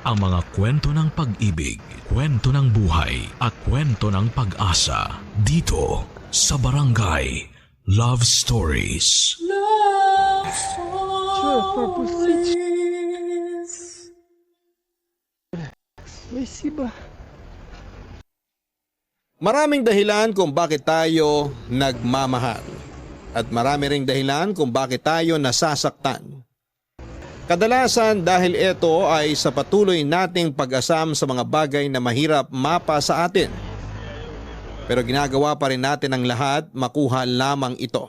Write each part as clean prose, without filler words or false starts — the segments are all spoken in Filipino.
Ang mga kwento ng pag-ibig, kwento ng buhay, at kwento ng pag-asa dito sa Barangay Love Stories. Love Stories. Спасибо. Maraming dahilan kung bakit tayo nagmamahal. At marami ring dahilan kung bakit tayo nasasaktan. Kadalasan dahil ito ay sa patuloy nating pag-asam sa mga bagay na mahirap mapa sa atin. Pero ginagawa pa rin natin ang lahat makuha lamang ito.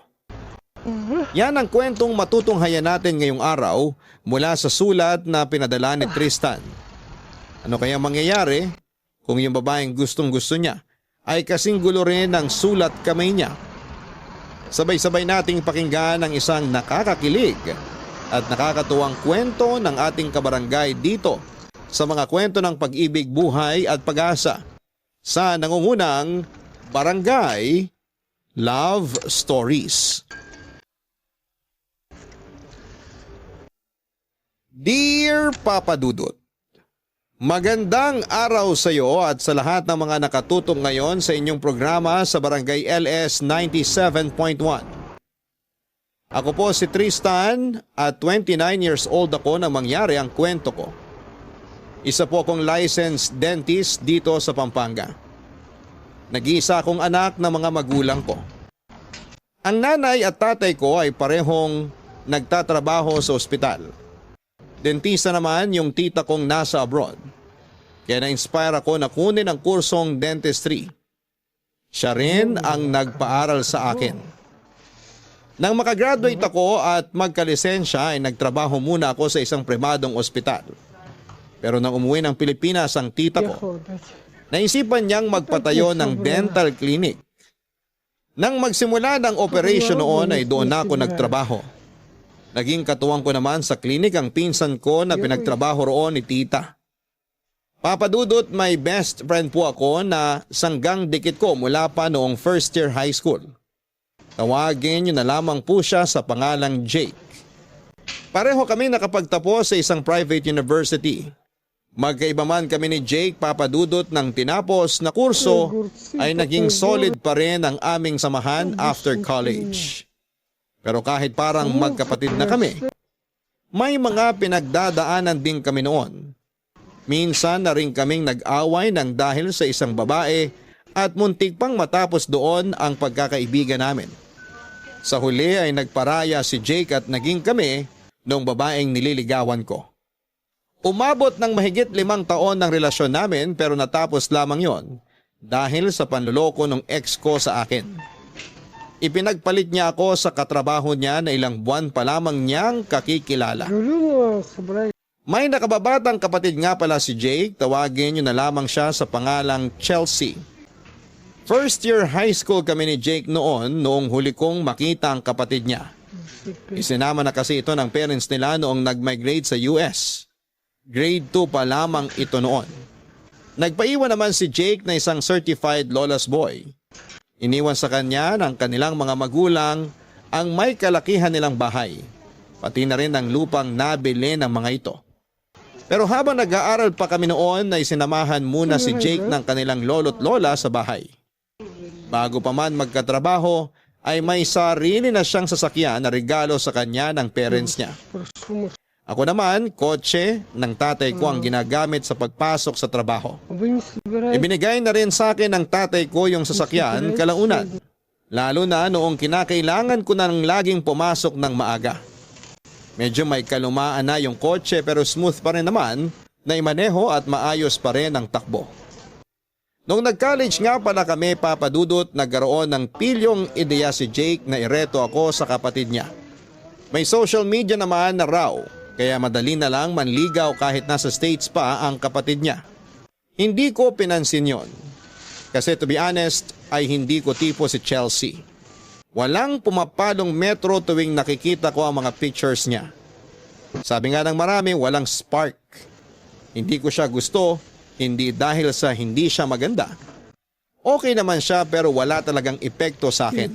Yan ang kwentong matutunghayan natin ngayong araw mula sa sulat na pinadala ni Tristan. Ano kaya mangyayari kung yung babaeng gustong-gusto niya ay kasing gulo rin ng sulat kamay niya? Sabay-sabay nating pakinggan ang isang nakakakilig at nakakatuwang kwento ng ating kabarangay dito sa mga kwento ng pag-ibig, buhay at pag-asa sa nangungunang Barangay Love Stories. Dear Papa Dudut, magandang araw sa iyo at sa lahat ng mga nakatutok ngayon sa inyong programa sa Barangay LS 97.1. Ako po si Tristan at 29 years old ako nang mangyari ang kwento ko. Isa po akong licensed dentist dito sa Pampanga. Nag-iisa akong anak ng mga magulang ko. Ang nanay at tatay ko ay parehong nagtatrabaho sa ospital. Dentista naman yung tita kong nasa abroad. Kaya na-inspire ako na kunin ang kursong dentistry. Siya rin ang nagpaaral sa akin. Nang makagraduate ako at magkalisensya ay nagtrabaho muna ako sa isang pribadong ospital. Pero nang umuwi ng Pilipinas ang tita ko, naisipan niyang magpatayo ng dental clinic. Nang magsimula ng operation noon ay doon na ako nagtrabaho. Naging katuwang ko naman sa klinik ang pinsan ko na pinagtrabaho roon ni tita. Papa Dudut, may best friend po ako na sanggang dikit ko mula pa noong first year high school. Tawagin niyo na lamang po siya sa pangalang Jake. Pareho kami nakapagtapos sa isang private university. Magkaiba man kami ni Jake, Papa Dudut, nang tinapos na kurso ay naging solid pa rin ang aming samahan after college. Pero kahit parang magkapatid na kami, may mga pinagdadaanan din kami noon. Minsan na rin kaming nag-away ng dahil sa isang babae at muntik pang matapos doon ang pagkakaibigan namin. Sa huli ay nagparaya si Jake at naging kami noong babaeng nililigawan ko. Umabot ng mahigit 5 taon ng relasyon namin pero natapos lamang yon dahil sa panloloko ng ex ko sa akin. Ipinagpalit niya ako sa katrabaho niya na ilang buwan pa lamang niyang kakikilala. May nakababatang kapatid nga pala si Jake, tawagin niyo na lamang siya sa pangalang Chelsea. First year high school kami ni Jake noong huli kong makita ang kapatid niya. Isinama na kasi ito ng parents nila noong nag-migrate sa US. Grade 2 pa lamang ito noon. Nagpaiwan naman si Jake na isang certified lawless boy. Iniwan sa kanya ng kanilang mga magulang ang may kalakihan nilang bahay, pati na rin ang lupang nabili ng mga ito. Pero habang nag-aaral pa kami noon ay sinamahan muna si Jake ng kanilang lolo't lola sa bahay. Bago pa man magkatrabaho ay may sarili na siyang sasakyan na regalo sa kanya ng parents niya. Ako naman, kotse ng tatay ko ang ginagamit sa pagpasok sa trabaho. Ibinigay na rin sa akin ng tatay ko yung sasakyan kalaunan, lalo na noong kinakailangan ko nang laging pumasok ng maaga. Medyo may kalumaan na yung kotse pero smooth pa rin naman na imaneho at maayos pa rin ang takbo. Noong nag-college nga pala kami, Papa Dudut, nagkaroon ng pilyong ideya si Jake na ireto ako sa kapatid niya. May social media naman na raw, kaya madali na lang manligaw kahit nasa States pa ang kapatid niya. Hindi ko pinansin yon. Kasi to be honest ay hindi ko tipo si Chelsea. Walang pumapalong metro tuwing nakikita ko ang mga pictures niya. Sabi nga ng marami, walang spark. Hindi ko siya gusto, hindi dahil sa hindi siya maganda. Okay naman siya pero wala talagang epekto sa akin.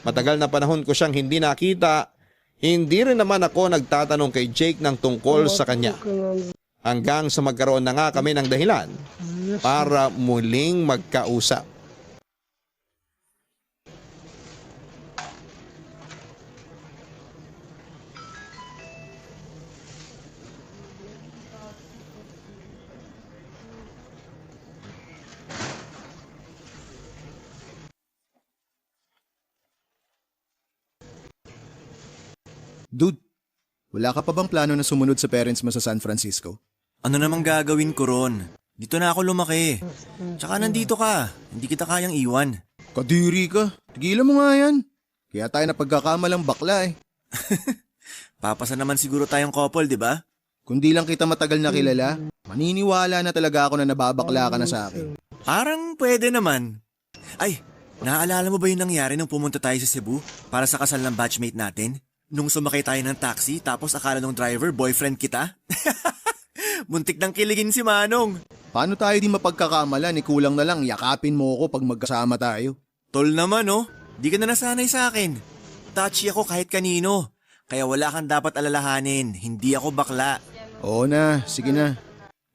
Matagal na panahon ko siyang hindi nakita. Hindi rin naman ako nagtatanong kay Jake ng tungkol sa kanya. hanggang sa magkaroon na nga kami ng dahilan para muling magkausap. Dude, wala ka pa bang plano na sumunod sa parents mo sa San Francisco? Ano namang gagawin ko ron? Dito na ako lumaki. Tsaka nandito ka. Hindi kita kayang iwan. Kadiri ka. Tigilan mo nga yan. Kaya tayo napagkakamalang bakla eh. Papasa naman siguro tayong couple, di ba? Kundi lang kita matagal na kilala, maniniwala na talaga ako na nababakla ka na sa akin. Parang pwede naman. Ay, naaalala mo ba yung nangyari nung pumunta tayo sa Cebu para sa kasal ng batchmate natin? Nung sumakay tayo ng taxi tapos akala ng driver boyfriend kita? Muntik nang kiligin si Manong. Paano tayo di mapagkakamala ni kulang na lang yakapin mo ako pag magkasama tayo? Tol naman oh, di ka na nasanay sa akin. Touchy ako kahit kanino. Kaya wala kang dapat alalahanin, hindi ako bakla. Oo na, sige na.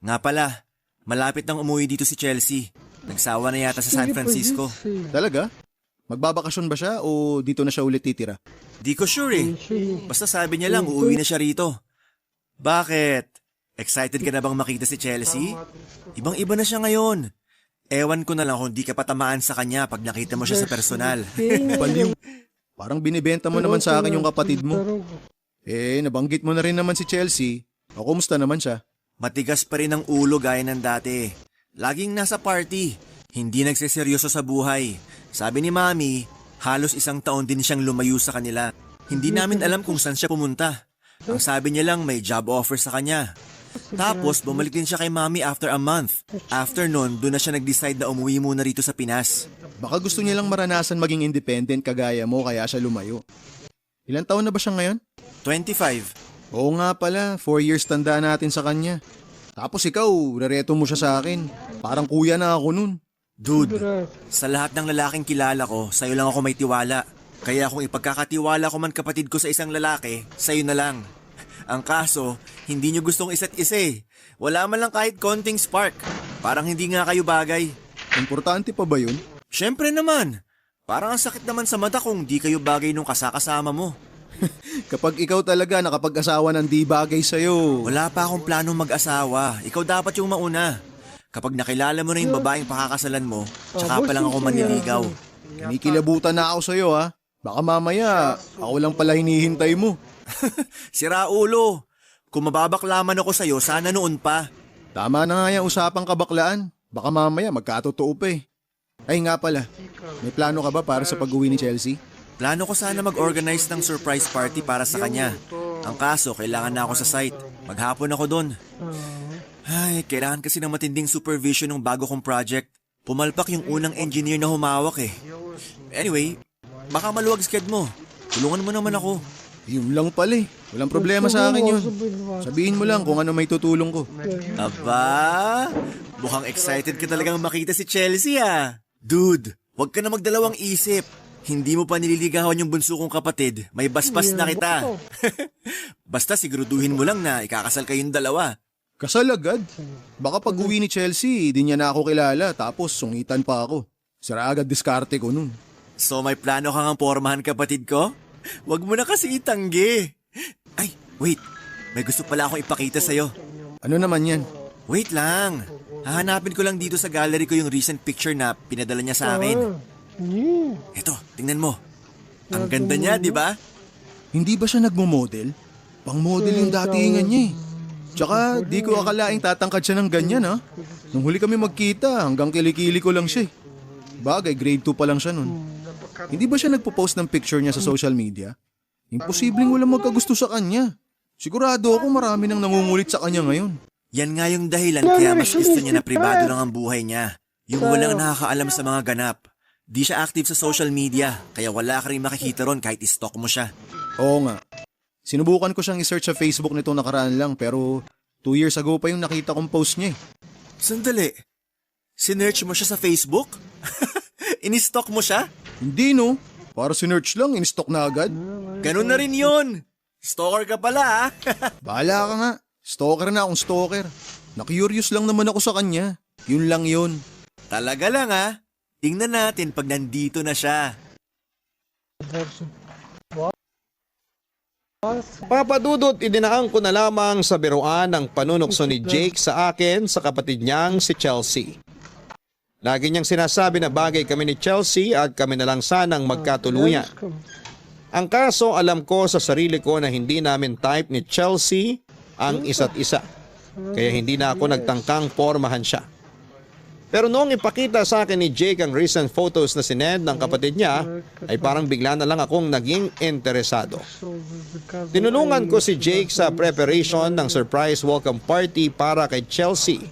Nga pala, malapit nang umuwi dito si Chelsea. Nagsawa na yata sa San Francisco. Talaga? Magbabakasyon ba siya o dito na siya ulit titira? Di ko sure eh. Basta sabi niya lang uuwi na siya rito. Bakit? Excited ka na bang makita si Chelsea? Ibang-iba na siya ngayon. Ewan ko na lang kung di ka patamaan sa kanya pag nakita mo siya sa personal. Baliw. Parang binibenta mo naman sa akin yung kapatid mo. Eh, nabanggit mo na rin naman si Chelsea. O kumusta naman siya? Matigas pa rin ang ulo gaya ng dati. Laging nasa party. Hindi nagseseryoso sa buhay. Sabi ni Mami, halos 1 taon din siyang lumayo sa kanila. Hindi namin alam kung saan siya pumunta. Ang sabi niya lang may job offer sa kanya. Tapos bumalik din siya kay Mami after a month. After nun, doon na siya nag-decide na umuwi muna rito sa Pinas. Baka gusto niya lang maranasan maging independent kagaya mo kaya siya lumayo. Ilan taon na ba siya ngayon? 25. Oo nga pala, 4 years tanda natin sa kanya. Tapos ikaw, rereto mo siya sa akin. Parang kuya na ako nun. Dude, sa lahat ng lalaking kilala ko, sa'yo lang ako may tiwala. Kaya kung ipagkakatiwala ko man kapatid ko sa isang lalaki, sa'yo na lang. Ang kaso, hindi nyo gustong isa't isa eh. Wala man lang kahit konting spark. Parang hindi nga kayo bagay. Importante pa ba yun? Syempre naman. Parang ang sakit naman sa mata kung di kayo bagay nung kasakasama mo. Kapag ikaw talaga nakapag-asawa ng di bagay sa'yo. Wala pa akong planong mag-asawa. Ikaw dapat yung mauna. Kapag nakilala mo na yung babaeng pakakasalan mo, tsaka pa lang ako manliligaw. Kinikilabutan na ako sa'yo ha. Baka mamaya, ako lang pala hinihintay mo. Sira ulo. Kung mababaklaman ako sa'yo, sana noon pa. Tama na nga yung usapang kabaklaan. Baka mamaya magkatotoo pa eh. Ay nga pala, may plano ka ba para sa pag-uwi ni Chelsea? Plano ko sana mag-organize ng surprise party para sa kanya. Ang kaso, kailangan na ako sa site. Maghapon ako doon. Ay, kailangan kasi ng matinding supervision ng bago kong project. Pumalpak yung unang engineer na humawak eh. Anyway, baka maluwag sked mo. Tulungan mo naman ako. Yun lang pala eh. Walang problema sa akin yun. Sabihin mo lang kung ano may tutulong ko. Aba, mukhang excited ka talagang makita si Chelsea ah. Dude, wag ka na magdalawang isip. Hindi mo pa nililigawan yung bunso kong kapatid. May basbas na kita. Basta siguraduhin mo lang na ikakasal kayong dalawa. Kasal agad? Baka pag uwi ni Chelsea, di niya na ako kilala tapos sungitan pa ako. Sira agad diskarte ko nun. So may plano kang pormahan kapatid ko? Wag mo na kasi itanggi. Ay, wait. May gusto pala akong ipakita sa'yo. Ano naman yan? Wait lang. Hahanapin ko lang dito sa gallery ko yung recent picture na pinadala niya sa akin. Eto, tingnan mo. Ang ganda niya, di ba? Hindi ba siya nagmo-model? Pang-model yung datingan niya eh. Tsaka di ko akalaing tatangkad siya ng ganyan ha. Nung huli kami magkita, hanggang kilikili ko lang siya eh. Bagay, grade 2 pa lang siya nun. Hindi ba siya nagpo-post ng picture niya sa social media? Imposibleng walang magkagusto sa kanya. Sigurado ako marami nang nangungulit sa kanya ngayon. Yan nga yung dahilan kaya mas gusto niya na pribado lang ang buhay niya. Yung walang nakakaalam sa mga ganap. Di siya active sa social media, kaya wala ka rin makikita ron kahit i-stalk mo siya. Oo nga. Sinubukan ko siyang i-search sa Facebook nitong nakaraan lang pero 2 years ago pa yung nakita kong post niya eh. Sandali. Sinearch mo siya sa Facebook? In-stalk mo siya? Hindi no. Para sinearch lang, in-stalk na agad. Ganun na rin yun. Stalker ka pala ah. Bahala ka nga. Stalker na akong stalker. Na-curious lang naman ako sa kanya. Yun lang yun. Talaga lang ha. Tingnan natin pag nandito na siya. Papa Dudut, idinaan ko na lamang sa biruan ang panunukso ni Jake sa akin sa kapatid niyang si Chelsea. Lagi niyang sinasabi na bagay kami ni Chelsea at kami na lang sanang magkatuluyan. Ang kaso, alam ko sa sarili ko na hindi namin type ni Chelsea ang isa't isa. Kaya hindi na ako nagtangkang pormahan siya. Pero noong ipakita sa akin ni Jake ang recent photos na sinend ng kapatid niya, ay parang bigla na lang akong naging interesado. Tinulungan ko si Jake sa preparation ng surprise welcome party para kay Chelsea.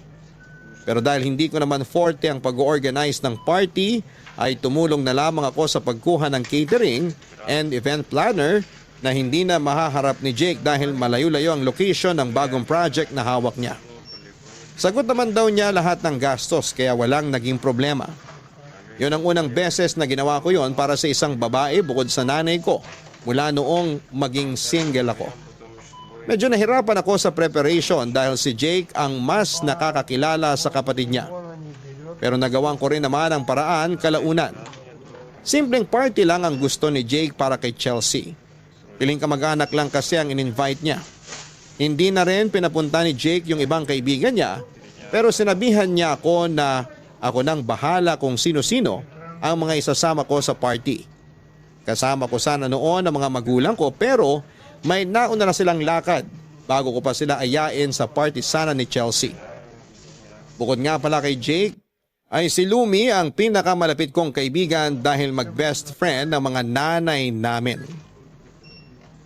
Pero dahil hindi ko naman forte ang pag-organize ng party, ay tumulong na lamang ako sa pagkuha ng catering and event planner na hindi na mahaharap ni Jake dahil malayo-layo ang location ng bagong project na hawak niya. Sagot naman daw niya lahat ng gastos kaya walang naging problema. Yun ang unang beses na ginawa ko yon para sa isang babae bukod sa nanay ko mula noong maging single ako. Medyo nahirapan ako sa preparation dahil si Jake ang mas nakakakilala sa kapatid niya. Pero nagawan ko rin naman ang paraan kalaunan. Simpleng party lang ang gusto ni Jake para kay Chelsea. Piling kamag-anak lang kasi ang in-invite niya. Hindi na rin pinapunta ni Jake yung ibang kaibigan niya, pero sinabihan niya ako na ako nang bahala kung sino-sino ang mga isasama ko sa party. Kasama ko sana noon ang mga magulang ko pero may nauna na silang lakad bago ko pa sila ayain sa party sana ni Chelsea. Bukod nga pala kay Jake, ay si Lumi ang pinakamalapit kong kaibigan dahil mag-best friend ng mga nanay namin.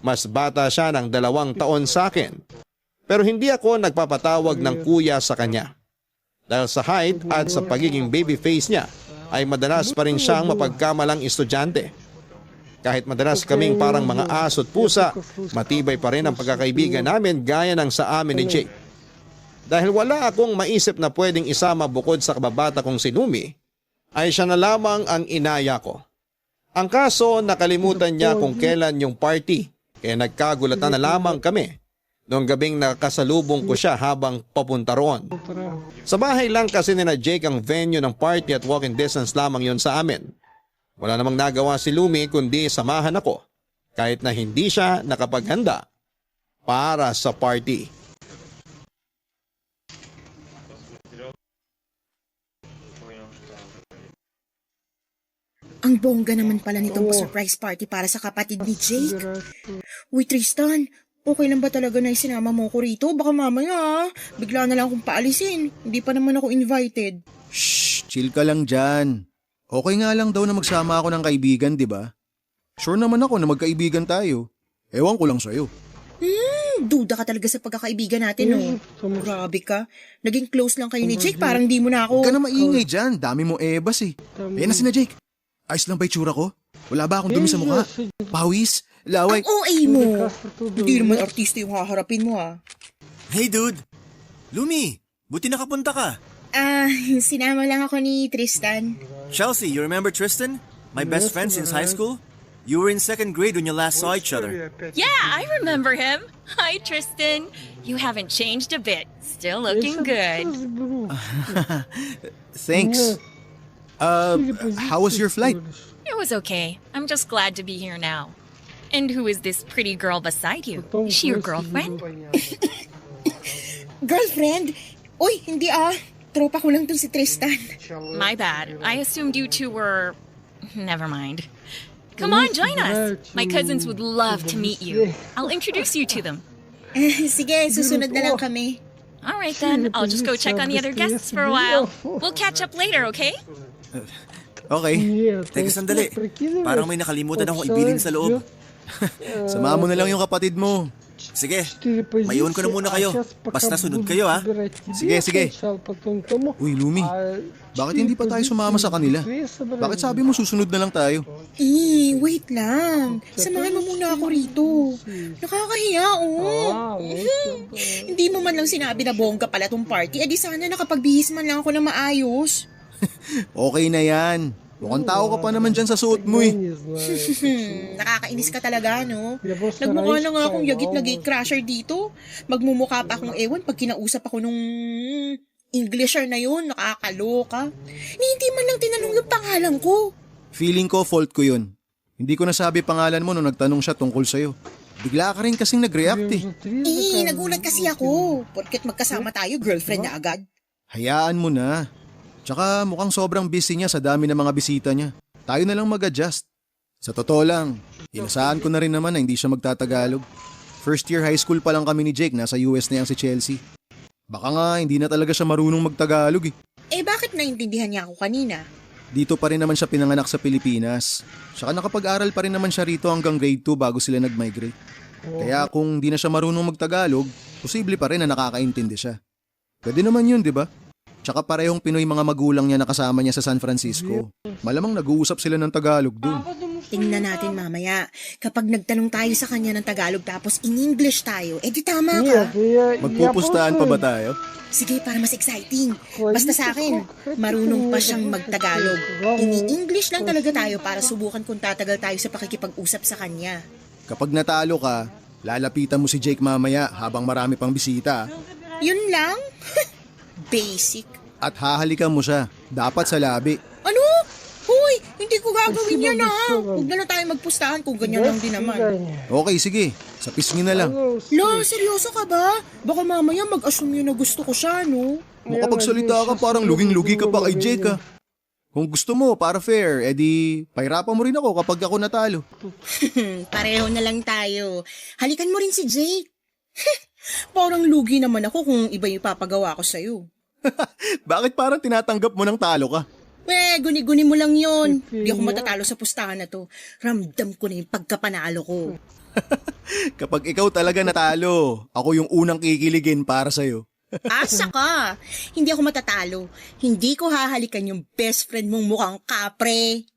Mas bata siya ng 2 taon sa akin. Pero hindi ako nagpapatawag ng kuya sa kanya. Dahil sa height at sa pagiging baby face niya, ay madalas pa rin siyang mapagkamalang estudyante. Kahit madalas kaming parang mga aso at pusa, matibay pa rin ang pagkakaibigan namin gaya ng sa amin ni Jake. Dahil wala akong maisip na pwedeng isama bukod sa kababata kong si Lumi, ay siya na lamang ang inaya ko. Ang kaso, nakalimutan niya kung kailan yung party. Kaya nagkagulatan na lamang kami noong gabing nakasalubong ko siya habang papunta roon. Sa bahay lang kasi nina Jake ang venue ng party at walking distance lamang yon sa amin. Wala namang nagawa si Lumi kundi samahan ako kahit na hindi siya nakapaghanda para sa party. Ang bongga naman pala nitong surprise party para sa kapatid ni Jake. Uy, Tristan, okay lang ba talaga na isinama mo ko rito? Baka mamaya, bigla na lang akong paalisin. Hindi pa naman ako invited. Shh, chill ka lang dyan. Okay nga lang daw na magsama ako ng kaibigan, di ba? Sure naman ako na magkaibigan tayo. Ewan ko lang sa'yo. Duda ka talaga sa pagkakaibigan natin, no? Grabe ka. Naging close lang kayo ni Jake, parang di mo na ako... Huwag ka na maingay dyan. Dami mo ebas eh. Ayan na si na Jake. Ayos lang ba itsura ko? Wala ba akong dumi sa mukha? Pawis? Laway? Ang OA mo! Hindi naman artista yung haharapin mo, ah. Hey dude! Lumi! Buti nakapunta ka. Sinama lang ako ni Tristan. Chelsea, you remember Tristan? My best friend since high school? You were in 2nd grade when you last saw each other. Yeah, I remember him. Hi, Tristan. You haven't changed a bit. Still looking good. Thanks. How was your flight? It was okay. I'm just glad to be here now. And who is this pretty girl beside you? Is she your girlfriend? Girlfriend? Uy, hindi ah. Tropa ko lang tong si Tristan. My bad. I assumed you two were... Never mind. Come on, join us. My cousins would love to meet you. I'll introduce you to them. Sige, susunod na lang kami. All right then, I'll just go check on the other guests for a while. We'll catch up later, okay? Okay. Teka sandali. Parang may nakalimutan akong ibilin sa loob. Samahan mo na lang yung kapatid mo. Sige, maiwan ko na muna kayo. Basta sunod kayo ha. Sige, sige. Uy, Lumi. Bakit hindi pa tayo sumama sa kanila? Bakit sabi mo susunod na lang tayo? Wait lang. Samahan mo muna ako rito. Nakakahiya, oh. Hindi mo man lang sinabi na bongga pala tong party. Di sana nakapagbihis man lang ako na maayos. Okay na yan. Mukhang tao ka pa naman dyan sa suot mo eh. Nakakainis ka talaga, no? Nagmukha na nga akong yagit na gate crasher dito. Magmumukha pa akong ewan pag kinausap ako nung Englisher na yun. Nakakaloka. Hindi man lang tinanong yung pangalan ko. Feeling ko fault ko yun. Hindi ko nasabi pangalan mo nung nagtanong siya tungkol sa'yo. Bigla ka rin kasing nag-react eh. Nagulat kasi ako. Porket magkasama tayo, girlfriend na agad. Hayaan mo na. Tsaka mukhang sobrang busy niya sa dami ng mga bisita niya. Tayo na lang mag-adjust. Sa totoo lang, inasahan ko na rin naman na hindi siya magtatagalog. First year high school pa lang kami ni Jake, nasa US na yan si Chelsea. Baka nga hindi na talaga siya marunong magtagalog eh. Bakit naintindihan niya ako kanina? Dito pa rin naman siya pinanganak sa Pilipinas. Tsaka nakapag-aral pa rin naman siya rito hanggang grade 2 bago sila nag-migrate. Kaya kung di na siya marunong magtagalog, posible pa rin na nakakaintindi siya. Pwede naman yun, di ba? Tsaka parehong Pinoy mga magulang niya na kasama niya sa San Francisco. Malamang nag-uusap sila ng Tagalog dun. Tingnan natin mamaya. Kapag nagtanong tayo sa kanya ng Tagalog tapos in English tayo, di tama ka. Magpupustahan pa ba tayo? Sige, para mas exciting. Basta sa akin, marunong pa siyang magtagalog. Ini-English lang talaga tayo para subukan kung tatagal tayo sa pakikipag-usap sa kanya. Kapag natalo ka, lalapitan mo si Jake mamaya habang marami pang bisita. Yun lang? Basic. At hahalikan mo siya. Dapat sa labi. Ano? Hoy, hindi ko gagawin yan Huwag na lang tayo magpustahan kung ganyan lang din naman. Okay, sige. Sa pisngi na lang. Lo, seryoso ka ba? Baka mamaya mag-assume yun na gusto ko siya, no? Makapagsalita ka parang luging-lugi ka pa kay Jake ah. Kung gusto mo, para fair, edi pahirapan mo rin ako kapag ako natalo. Pareho na lang tayo. Halikan mo rin si Jake. Parang lugi naman ako kung iba yung papagawa ko sa'yo. Bakit parang tinatanggap mo ng talo ka? Guni-guni mo lang yun. Di ako matatalo sa pustahan na to. Ramdam ko na yung pagkapanalo ko. Kapag ikaw talaga natalo, ako yung unang kikiligin para sa'yo. Asa ka? Hindi ako matatalo. Hindi ko hahalikan yung best friend mong mukhang kapre.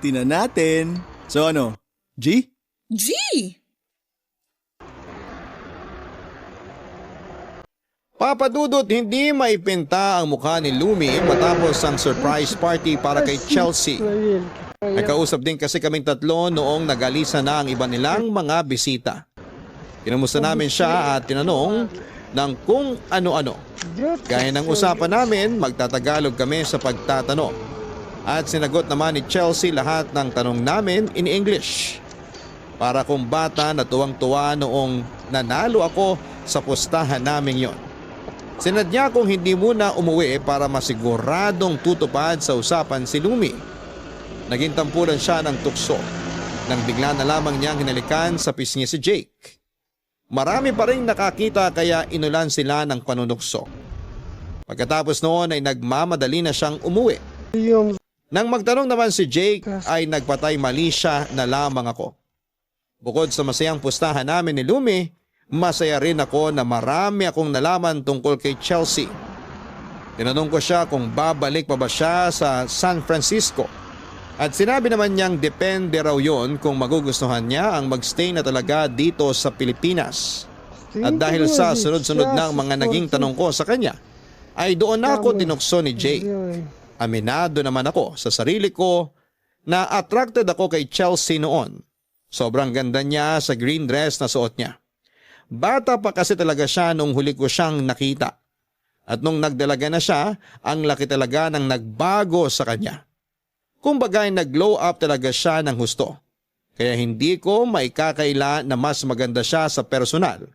Tina natin. So ano, G? G! Papadudot, hindi maipinta ang mukha ni Lumi matapos ang surprise party para kay Chelsea. Nagkausap din kasi kaming tatlo noong nagalisa na ang iba nilang mga bisita. Kinamusta namin siya at tinanong ng kung ano-ano. Gaya ng usapan namin, magtatagalog kami sa pagtatanong. At sinagot naman ni Chelsea lahat ng tanong namin in English. Para kung bata na tuwang-tuwa noong nanalo ako sa pustahan namin yon. Sinadya kong hindi muna umuwi para masiguradong tutupad sa usapan si Lumi. Naging tampulan siya ng tukso nang bigla na lamang niyang hinalikan sa pisngi si Jake. Marami pa rin nakakita kaya inulan sila ng panunukso. Pagkatapos noon ay nagmamadali na siyang umuwi. Nang magtanong naman si Jake ay nagpatay mali siya na lamang ako. Bukod sa masayang pustahan namin ni Lumi, masaya rin ako na marami akong nalaman tungkol kay Chelsea. Tinanong ko siya kung babalik pa ba siya sa San Francisco. At sinabi naman niyang depende raw yon kung magugustuhan niya ang magstay na talaga dito sa Pilipinas. At dahil sa sunod-sunod ng mga naging tanong ko sa kanya, ay doon ako tinukso ni Jake. Aminado naman ako sa sarili ko na attracted ako kay Chelsea noon. Sobrang ganda niya sa green dress na suot niya. Bata pa kasi talaga siya nung huli ko siyang nakita. At nung nagdalaga na siya, ang laki talaga ng nagbago sa kanya. Kumbaga nag-glow up talaga siya ng husto. Kaya hindi ko maikakaila na mas maganda siya sa personal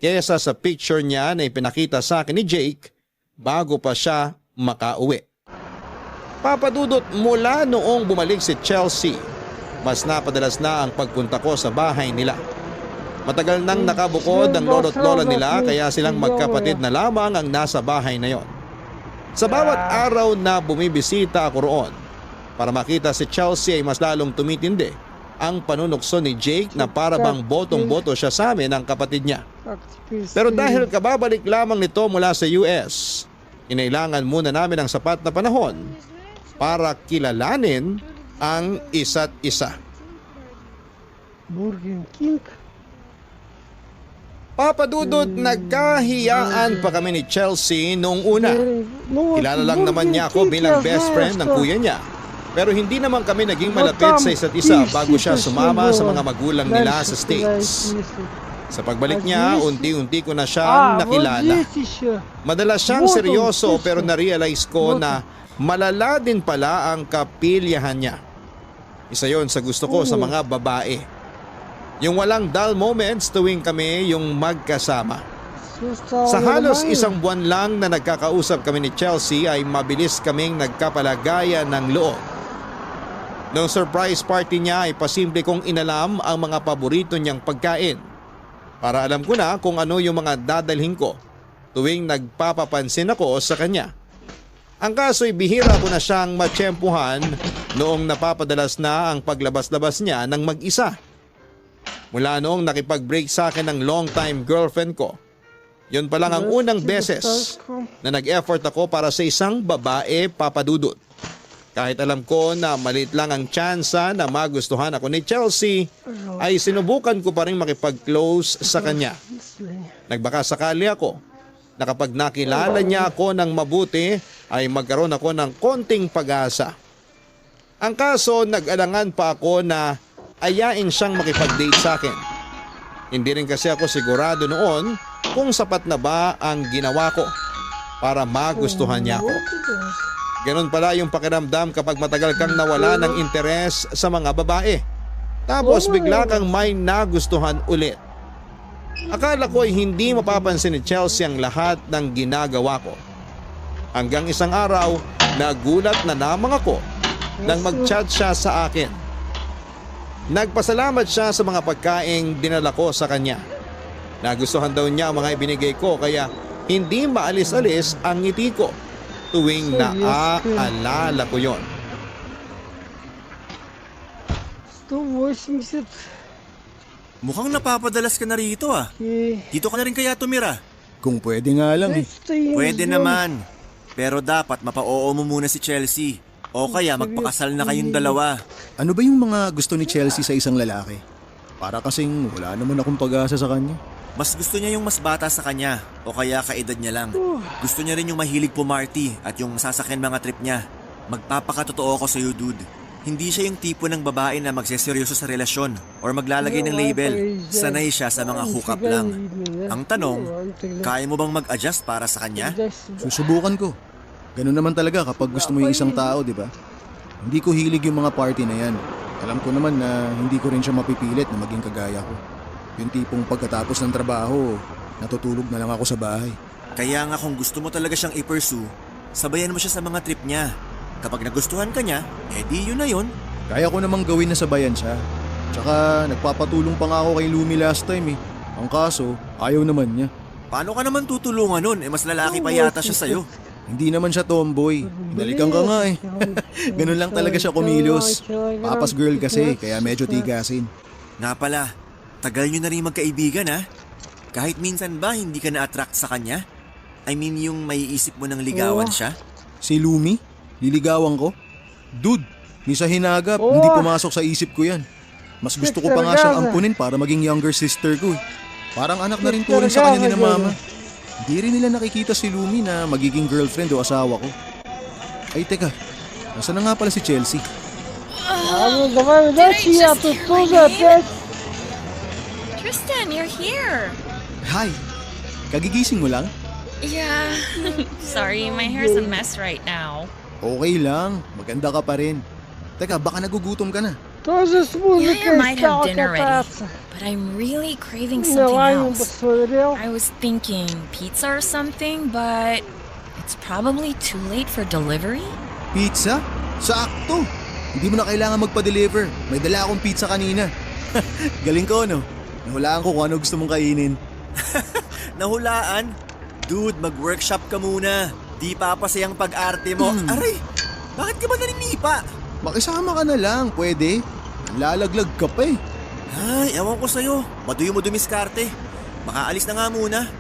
kaysa sa picture niya na ipinakita sa akin ni Jake bago pa siya makauwi. Papadudot, mula noong bumalik si Chelsea, mas napadalas na ang pagpunta ko sa bahay nila. Matagal nang nakabukod ang lolo't lola nila kaya silang magkapatid na lamang ang nasa bahay na yon. Sa bawat araw na bumibisita ako roon, para makita si Chelsea ay mas lalong tumitindi ang panunukso ni Jake na para bang botong-boto siya sa amin ang kapatid niya. Pero dahil kababalik lamang nito mula sa US, inailangan muna namin ang sapat na panahon para kilalanin ang isa't isa. Burger King. Papadudot, nagkahiyaan pa kami ni Chelsea noong una. Kilala lang naman niya ako bilang best friend ng kuya niya. Pero hindi naman kami naging malapit sa isa't isa bago siya sumama sa mga magulang nila sa States. Sa pagbalik niya, unti-unti ko na siyang nakilala. Madalas siyang seryoso pero na-realize ko na malala din pala ang kapilyahan niya. Isa yon sa gusto ko sa mga babae. Yung walang dull moments tuwing kami yung magkasama. Sa halos isang buwan lang na nagkakausap kami ni Chelsea ay mabilis kaming nagkapalagayan ng loob. Noong surprise party niya ay pasimple kong inalam ang mga paborito niyang pagkain. Para alam ko na kung ano yung mga dadalhin ko tuwing nagpapapansin ako sa kanya. Ang kaso'y bihira ko na siyang matsyempuhan noong napapadalas na ang paglabas-labas niya ng mag-isa. Mula noong nakipag-break sa akin ng long-time girlfriend ko, yun pa lang ang unang beses na nag-effort ako para sa isang babae, Papa Dudut. Kahit alam ko na maliit lang ang tsansa na magustuhan ako ni Chelsea, ay sinubukan ko pa rin makipag-close sa kanya. Nagbaka sakali ako na kapag nakilala niya ako ng mabuti ay magkaroon ako ng konting pag-asa. Ang kaso, nag-alangan pa ako na ayain siyang makipag-date sa akin. Hindi rin kasi ako sigurado noon kung sapat na ba ang ginawa ko para magustuhan niya ako. Ganon pala yung pakiramdam kapag matagal kang nawala ng interes sa mga babae. Tapos bigla kang may nagustuhan ulit. Akala ko ay hindi mapapansin ni Chelsea ang lahat ng ginagawa ko. Hanggang isang araw, nagulat na lamang ako nang mag-chat siya sa akin. Nagpasalamat siya sa mga pagkaing dinala ko sa kanya. Nagustuhan daw niya ang mga ibinigay ko kaya hindi maalis-alis ang ngiti ko tuwing naaalala ko yon. 180. Mukhang napapadalas ka na rito ah. Dito ka na rin kaya tumira? Kung pwede nga lang eh. Pwede naman. Pero dapat mapa-oo mo muna si Chelsea. O kaya magpakasal na kayong dalawa. Ano ba yung mga gusto ni Chelsea sa isang lalaki? Para kasing wala naman akong pag-asa sa kanya. Mas gusto niya yung mas bata sa kanya o kaya kaedad niya lang. Gusto niya rin yung mahilig pumarty at yung sasakyan mga trip niya. Magpapakatotoo ko sa'yo, dude. Hindi siya yung tipo ng babae na magseseryoso sa relasyon or maglalagay ng label. Sanay siya sa mga hookup lang. Ang tanong, kaya mo bang mag-adjust para sa kanya? Susubukan ko. Ganun naman talaga kapag gusto mo yung isang tao, di ba? Hindi ko hilig yung mga party na yan. Alam ko naman na hindi ko rin siya mapipilit na maging kagaya ko. Yung tipong pagkatapos ng trabaho, natutulog na lang ako sa bahay. Kaya nga kung gusto mo talaga siyang i-pursue, sabayan mo siya sa mga trip niya. Kapag nagustuhan ka niya, edi yun na yun. Kaya ko namang gawin na sabayan siya. Tsaka nagpapatulong pa nga ako kay Lumi last time eh. Ang kaso, ayaw naman niya. Paano ka naman tutulungan nun? Mas lalaki pa yata siya sa'yo. Hindi naman siya tomboy. Hinalikan ka nga eh. Ganun lang talaga siya kumilos. Papas girl kasi, kaya medyo tigasin. Nga pala, tagal nyo na rin magkaibigan ha? Kahit minsan ba hindi ka na-attract sa kanya? I mean yung may isip mo ng ligawan siya? Si Lumi? Liligawan ko? Dude, misa hinagap, hindi pumasok sa isip ko yan. Mas gusto ko pa nga siyang ampunin para maging younger sister ko eh. Parang anak na rin po rin sa kanya ni na mama. Hindi rin nila nakikita si Lumi na magiging girlfriend o asawa ko. Ay teka, nasa na nga pala si Chelsea? Tristan, you're here. Hi, kagigising mo lang? Yeah. Sorry, my hair's a mess right now. Okay lang, maganda ka pa rin. Teka, baka nagugutom ka na. Yeah, I might have dinner ready, but I'm really craving something else. I was thinking pizza or something, but it's probably too late for delivery. Pizza? Sakto! Hindi mo na kailangan magpa-deliver. May dala akong pizza kanina. Galing ko, no? Nahulaan ko kung ano gusto mong kainin. Nahulaan? Dude, mag-workshop ka muna. Di papasayang pag-arte mo. Aray, bakit ka ba naninipa? Makisama ka na lang, pwede. Lalaglag ka pa eh. Ay, ewan ko sa'yo. Maduyo mo dumiskarte. Makaalis na nga muna.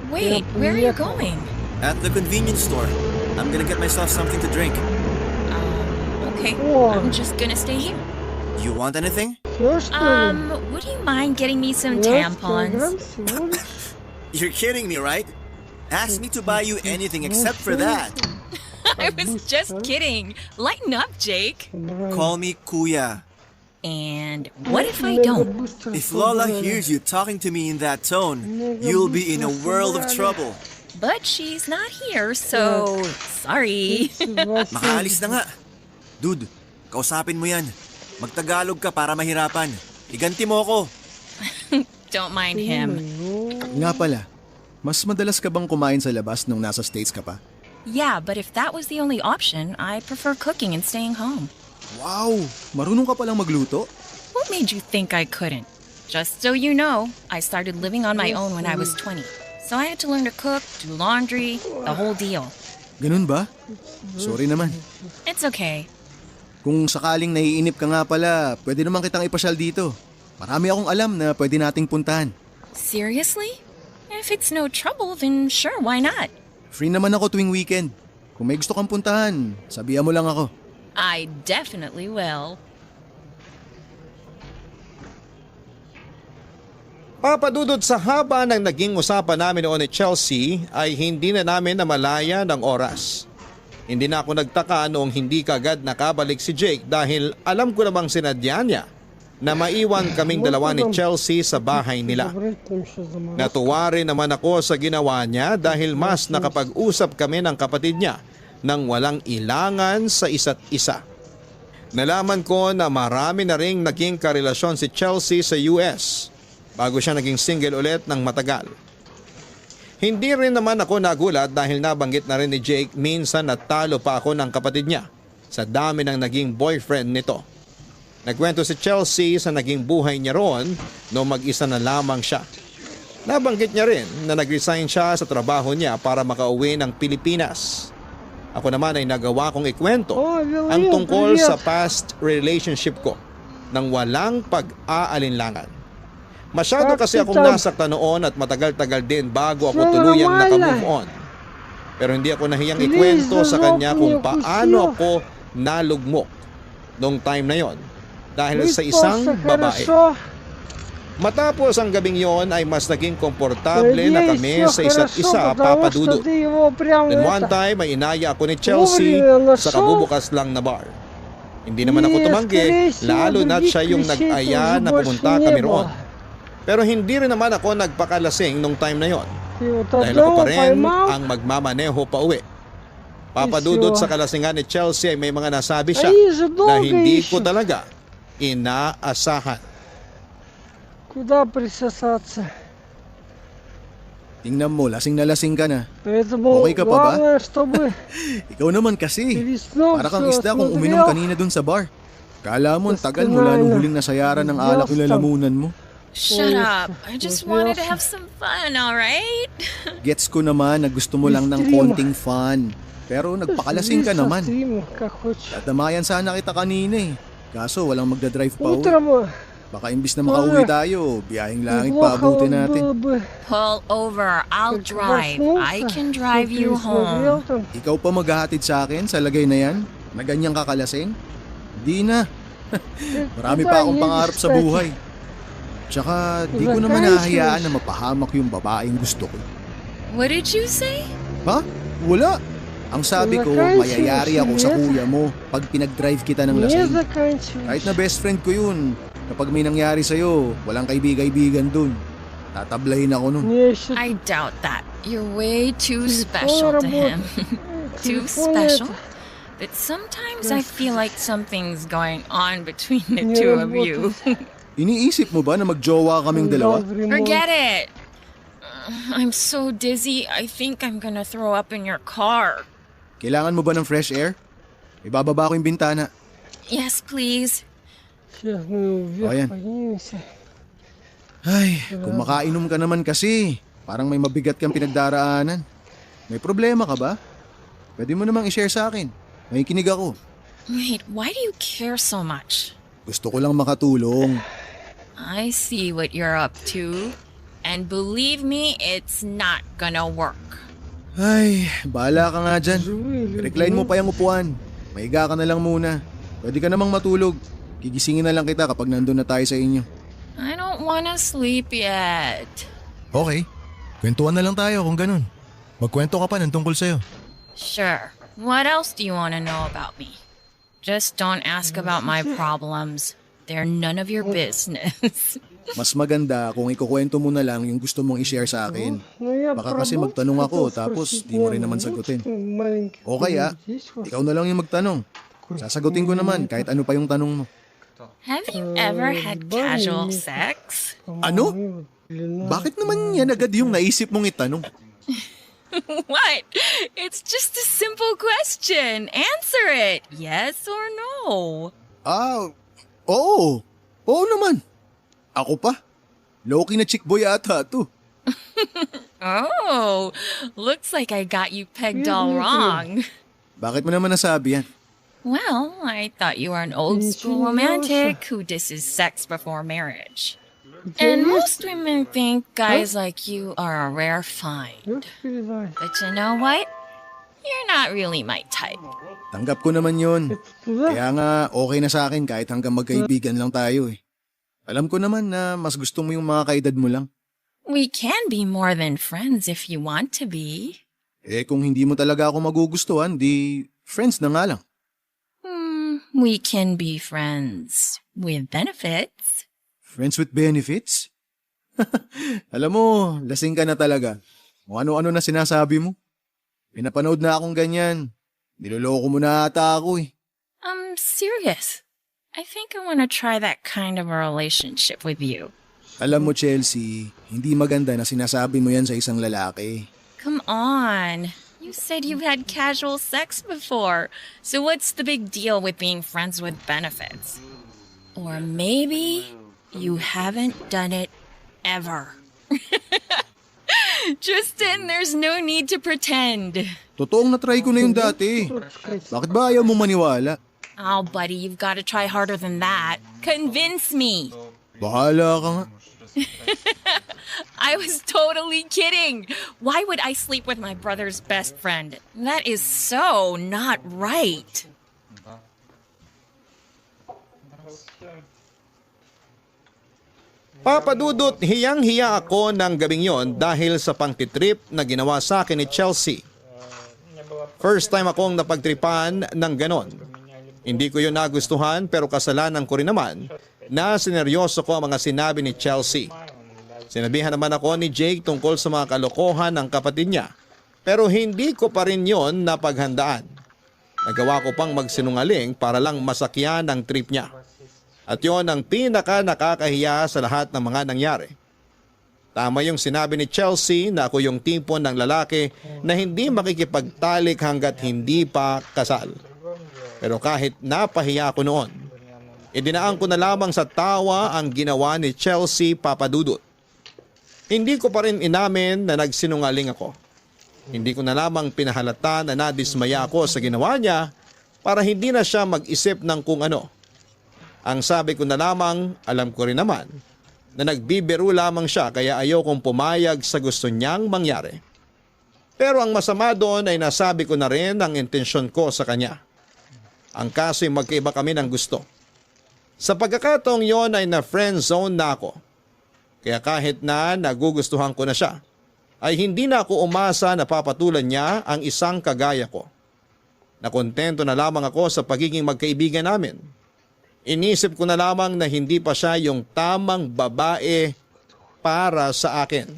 Wait, where are you going? At the convenience store. I'm gonna get myself something to drink. Okay, I'm just gonna stay here. You want anything? Would you mind getting me some tampons? You're kidding me, right? Ask me to buy you anything except for that. I was just kidding. Lighten up, Jake. Call me Kuya. And what if I don't? If Lola hears you talking to me in that tone, you'll be in a world of trouble. But she's not here, so sorry. Makaalis na nga. Dude, kausapin mo yan. Magtagalog ka para mahirapan. Iganti mo ako. Don't mind him. Nga pala, mas madalas ka bang kumain sa labas nung nasa States ka pa? Yeah, but if that was the only option, I prefer cooking and staying home. Wow! Marunong ka palang magluto? What made you think I couldn't? Just so you know, I started living on my own when I was 20. So I had to learn to cook, do laundry, the whole deal. Ganun ba? Sorry naman. It's okay. Kung sakaling naiinip ka nga pala, pwede naman kitang ipasyal dito. Marami akong alam na pwede nating puntahan. Seriously? If it's no trouble, then sure, why not? Free naman ako tuwing weekend. Kung may gusto kang puntahan, sabihan mo lang ako. I definitely will. Papadudod sa haba ng naging usapan namin noon ni Chelsea ay hindi na namin namalaya ng oras. Hindi na ako nagtaka noong hindi kagad nakabalik si Jake dahil alam ko namang sinadya niya na maiwan kaming dalawa ni Chelsea sa bahay nila. Natuwa rin naman ako sa ginawa niya dahil mas nakapag-usap kami ng kapatid niya nang walang ilangan sa isa't isa. Nalaman ko na marami na ring naging karelasyon si Chelsea sa US bago siya naging single ulit ng matagal. Hindi rin naman ako nagulat dahil nabanggit na rin ni Jake minsan natalo pa ako ng kapatid niya sa dami ng naging boyfriend nito. Nagkwento si Chelsea sa naging buhay niya roon noong mag-isa na lamang siya. Nabanggit niya rin na nag-resign siya sa trabaho niya para makauwi ng Pilipinas. Ako naman ay nagawa kong ikwento ang tungkol sa past relationship ko nang walang pag-aalinlangan. Masyado kasi akong nasaktan noon at matagal-tagal din bago ako tuluyang nakamove on. Pero hindi ako nahiyang ikwento sa kanya kung paano ako nalugmok noong time na yon dahil sa isang babae. Matapos ang gabing yon ay mas naging komportable na kami sa isa't isa, Papa Dudut. Then one time ay inaya ako ni Chelsea sa kabubukas lang na bar. Hindi naman ako tumanggi, lalo na siya yung nag-aya na pumunta kami roon. Pero hindi rin naman ako nagpakalasing nung time na yon dahil ako pa rin ang magmamaneho pa uwi. Papa Dudut, sa kalasingan ni Chelsea ay may mga nasabi siya na hindi ko talaga inaasahan. Куда присосаться? Tingnan mo, lasing na lasing ka na. Поэтому Okay ka pa ba? главное, чтобы Ikaw naman kasi. переснул Para kang всё isda kung uminom kanina dun sa bar. Kala mo, ang tagal mula nung huling nasayaran ng alak yung lalamunan mo. Shut up. I just wanted to have some fun, alright? Gets ko naman na gusto mo lang ng konting fun. Pero nagpakalasing ka naman. Стрим, как хочешь. Tatamayan sana kita kanina eh. Kaso walang magdadrive pa uwi. Утром Baka imbis na makauwi tayo, biyaheng langit pa неплохо abutin было natin. бы. Pull over. I'll Как drive. проснулся, I can drive что-то you смотрел home. там. Ikaw pa maghahatid sa akin sa lagay na yan? Na ganyang kakalasing? Di na. Marami pa akong pangarap sa buhay. Tsaka di ko naman nahahayaan na mapahamak yung babaeng gusto ko. What did you say? Ha? Wala. Ang sabi ko, mayayari ako sa kuya mo pag pinag-drive kita ng Не lasing. заканчивай. Kahit na best friend ko yun. Kapag may nangyari sa'yo, walang kaibig-kaibigan dun. Tatablahin ako nun. Мне еще I doubt that. You're way too Телефон special to him. работает. Too Телефон special? это But sometimes I feel like something's going on between the не two of you. Iniisip mo ba na magjowa kaming dalawa? дал в ремонт. Forget it. I'm so dizzy. I think I'm gonna throw up in your car. Kailangan mo ba ng fresh air? Ibababa ko yung bintana. Yes, please. Сейчас мы вверх Ayan. поднимемся. Ay, kung makainom ka naman kasi, parang may mabigat kang pinagdaraanan. May problema ka ba? Pwede mo namang i-share sa akin. May kinig ako. Wait, why do you care so much? Gusto ko lang makatulong. I see what you're up to. And believe me, it's not gonna work. Ay, bahala ka nga dyan. Живые люди. Recline mo pa yung upuan. Maiga ka na lang muna. Pwede ka namang matulog. Gigisingin na lang kita kapag nandun na tayo sa inyo. I don't wanna sleep yet. Okay, kwentuhan na lang tayo kung ganun. Magkwento ka pa ng tungkol sa'yo. Sure. What else do you want to know about me? Just don't ask about my problems. They're none of your business. Mas maganda kung ikukwento mo na lang yung gusto mong i-share sa akin. Baka kasi magtanong ako tapos di mo rin naman sagutin. O kaya, ikaw na lang yung magtanong. Sasagutin ko naman kahit ano pa yung tanong mo. Have you ever had casual sex? Ano? Bakit naman yan agad yung naisip mong itanong? What? It's just a simple question. Answer it. Yes or no? Oo. Oo naman. Ako pa. Low-key na chick boy ata to. Oh, looks like I got you pegged all wrong. Bakit mo naman nasabi yan? Well, I thought you were an old school romantic who disses sex before marriage. And most women think guys like you are a rare find. But you know what? You're not really my type. Tanggap ko naman yun. Kaya nga okay na sa akin kahit hanggang magkaibigan lang tayo eh. Alam ko naman na mas gusto mo yung mga kaedad mo lang. We can be more than friends if you want to be. Eh kung hindi mo talaga ako magugustuhan, di friends na nga lang. We can be friends with benefits. Friends with benefits? Alam mo, lasing ka na talaga. Kung ano-ano na sinasabi mo. Pinapanood na akong ganyan. Niloloko mo na ata ako eh. I'm serious. I think I want to try that kind of a relationship with you. Alam mo Chelsea, hindi maganda na sinasabi mo yan sa isang lalaki. Come on. You said you've had casual sex before. So what's the big deal with being friends with benefits? Or maybe you haven't done it ever. Justin, there's no need to pretend. Totoong na-try ko na yung dati. Bakit ba ayaw mo maniwala? Oh, buddy, you've got to try harder than that. Convince me. Bahala ka nga. I was totally kidding. Why would I sleep with my brother's best friend? That is so not right. Papadudot, hiyang-hiya ako ng gabing yon dahil sa pangtitrip na ginawa sa akin ni Chelsea. First time akong napagtripan ng ganon. Hindi ko yun nagustuhan pero kasalanan ko rin naman na sineryoso ko ang mga sinabi ni Chelsea. Sinabihan naman ako ni Jake tungkol sa mga kalokohan ng kapatid niya pero hindi ko pa rin yon napaghandaan. Nagawa ko pang magsinungaling para lang masakyan ang trip niya. At yon ang pinaka nakakahiya sa lahat ng mga nangyari. Tama yung sinabi ni Chelsea na ako yung tipo ng lalaki na hindi makikipagtalik hanggat hindi pa kasal. Pero kahit napahiya ako noon, idinaan ko na lamang sa tawa ang ginawa ni Chelsea, Papadudot. Hindi ko pa rin inamin na nagsinungaling ako. Hindi ko na lamang pinahalata na nadismaya ako sa ginawa niya para hindi na siya mag-isip ng kung ano. Ang sabi ko na lamang, alam ko rin naman, na nagbibiro lamang siya kaya ayaw kong pumayag sa gusto niyang mangyari. Pero ang masama doon ay nasabi ko na rin ang intensyon ko sa kanya. Ang kaso ay magkaiba kami ng gusto. Sa pagkakataong yon ay na-friend zone na ako. Kaya kahit na nagugustuhan ko na siya, ay hindi na ako umasa na papatulan niya ang isang kagaya ko. Nakontento na lamang ako sa pagiging magkaibigan namin. Inisip ko na lamang na hindi pa siya yung tamang babae para sa akin.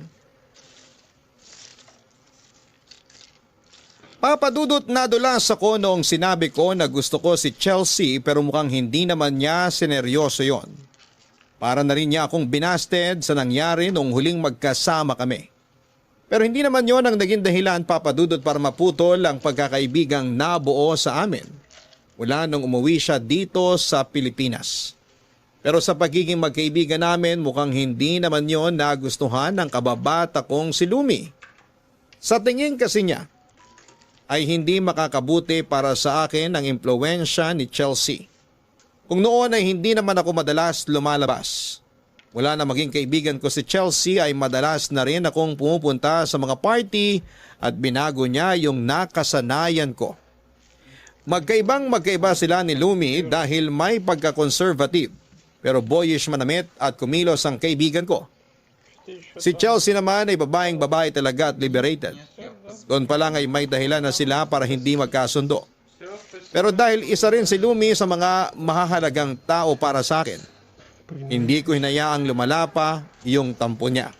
Papadudot, nadulas ako noong sinabi ko na gusto ko si Chelsea pero mukhang hindi naman niya sineryoso yon. Para na rin niya akong binasted sa nangyari noong huling magkasama kami. Pero hindi naman yon ang naging dahilan, Papadudot, para maputol ang pagkakaibigang nabuo sa amin. Mula nung umuwi siya dito sa Pilipinas. Pero sa pagiging magkaibigan namin, mukhang hindi naman yon nagustuhan ng kababata kong si Lumi. Sa tingin kasi niya, ay hindi makakabuti para sa akin ang impluwensya ni Chelsea. Kung noon ay hindi naman ako madalas lumalabas. Mula na maging kaibigan ko si Chelsea ay madalas na rin akong pumupunta sa mga party at binago niya yung nakasanayan ko. Magkaibang-magkaiba sila ni Lumi dahil may pagka-conservative pero boyish manamit at kumilos ang kaibigan ko. Si Chelsea naman ay babaeng-babae talaga at liberated. Doon pa lang ay may dahilan na sila para hindi magkasundo. Pero dahil isa rin si Lumi sa mga mahahalagang tao para sa akin, hindi ko hinayaang lumala pa yung tampo niya.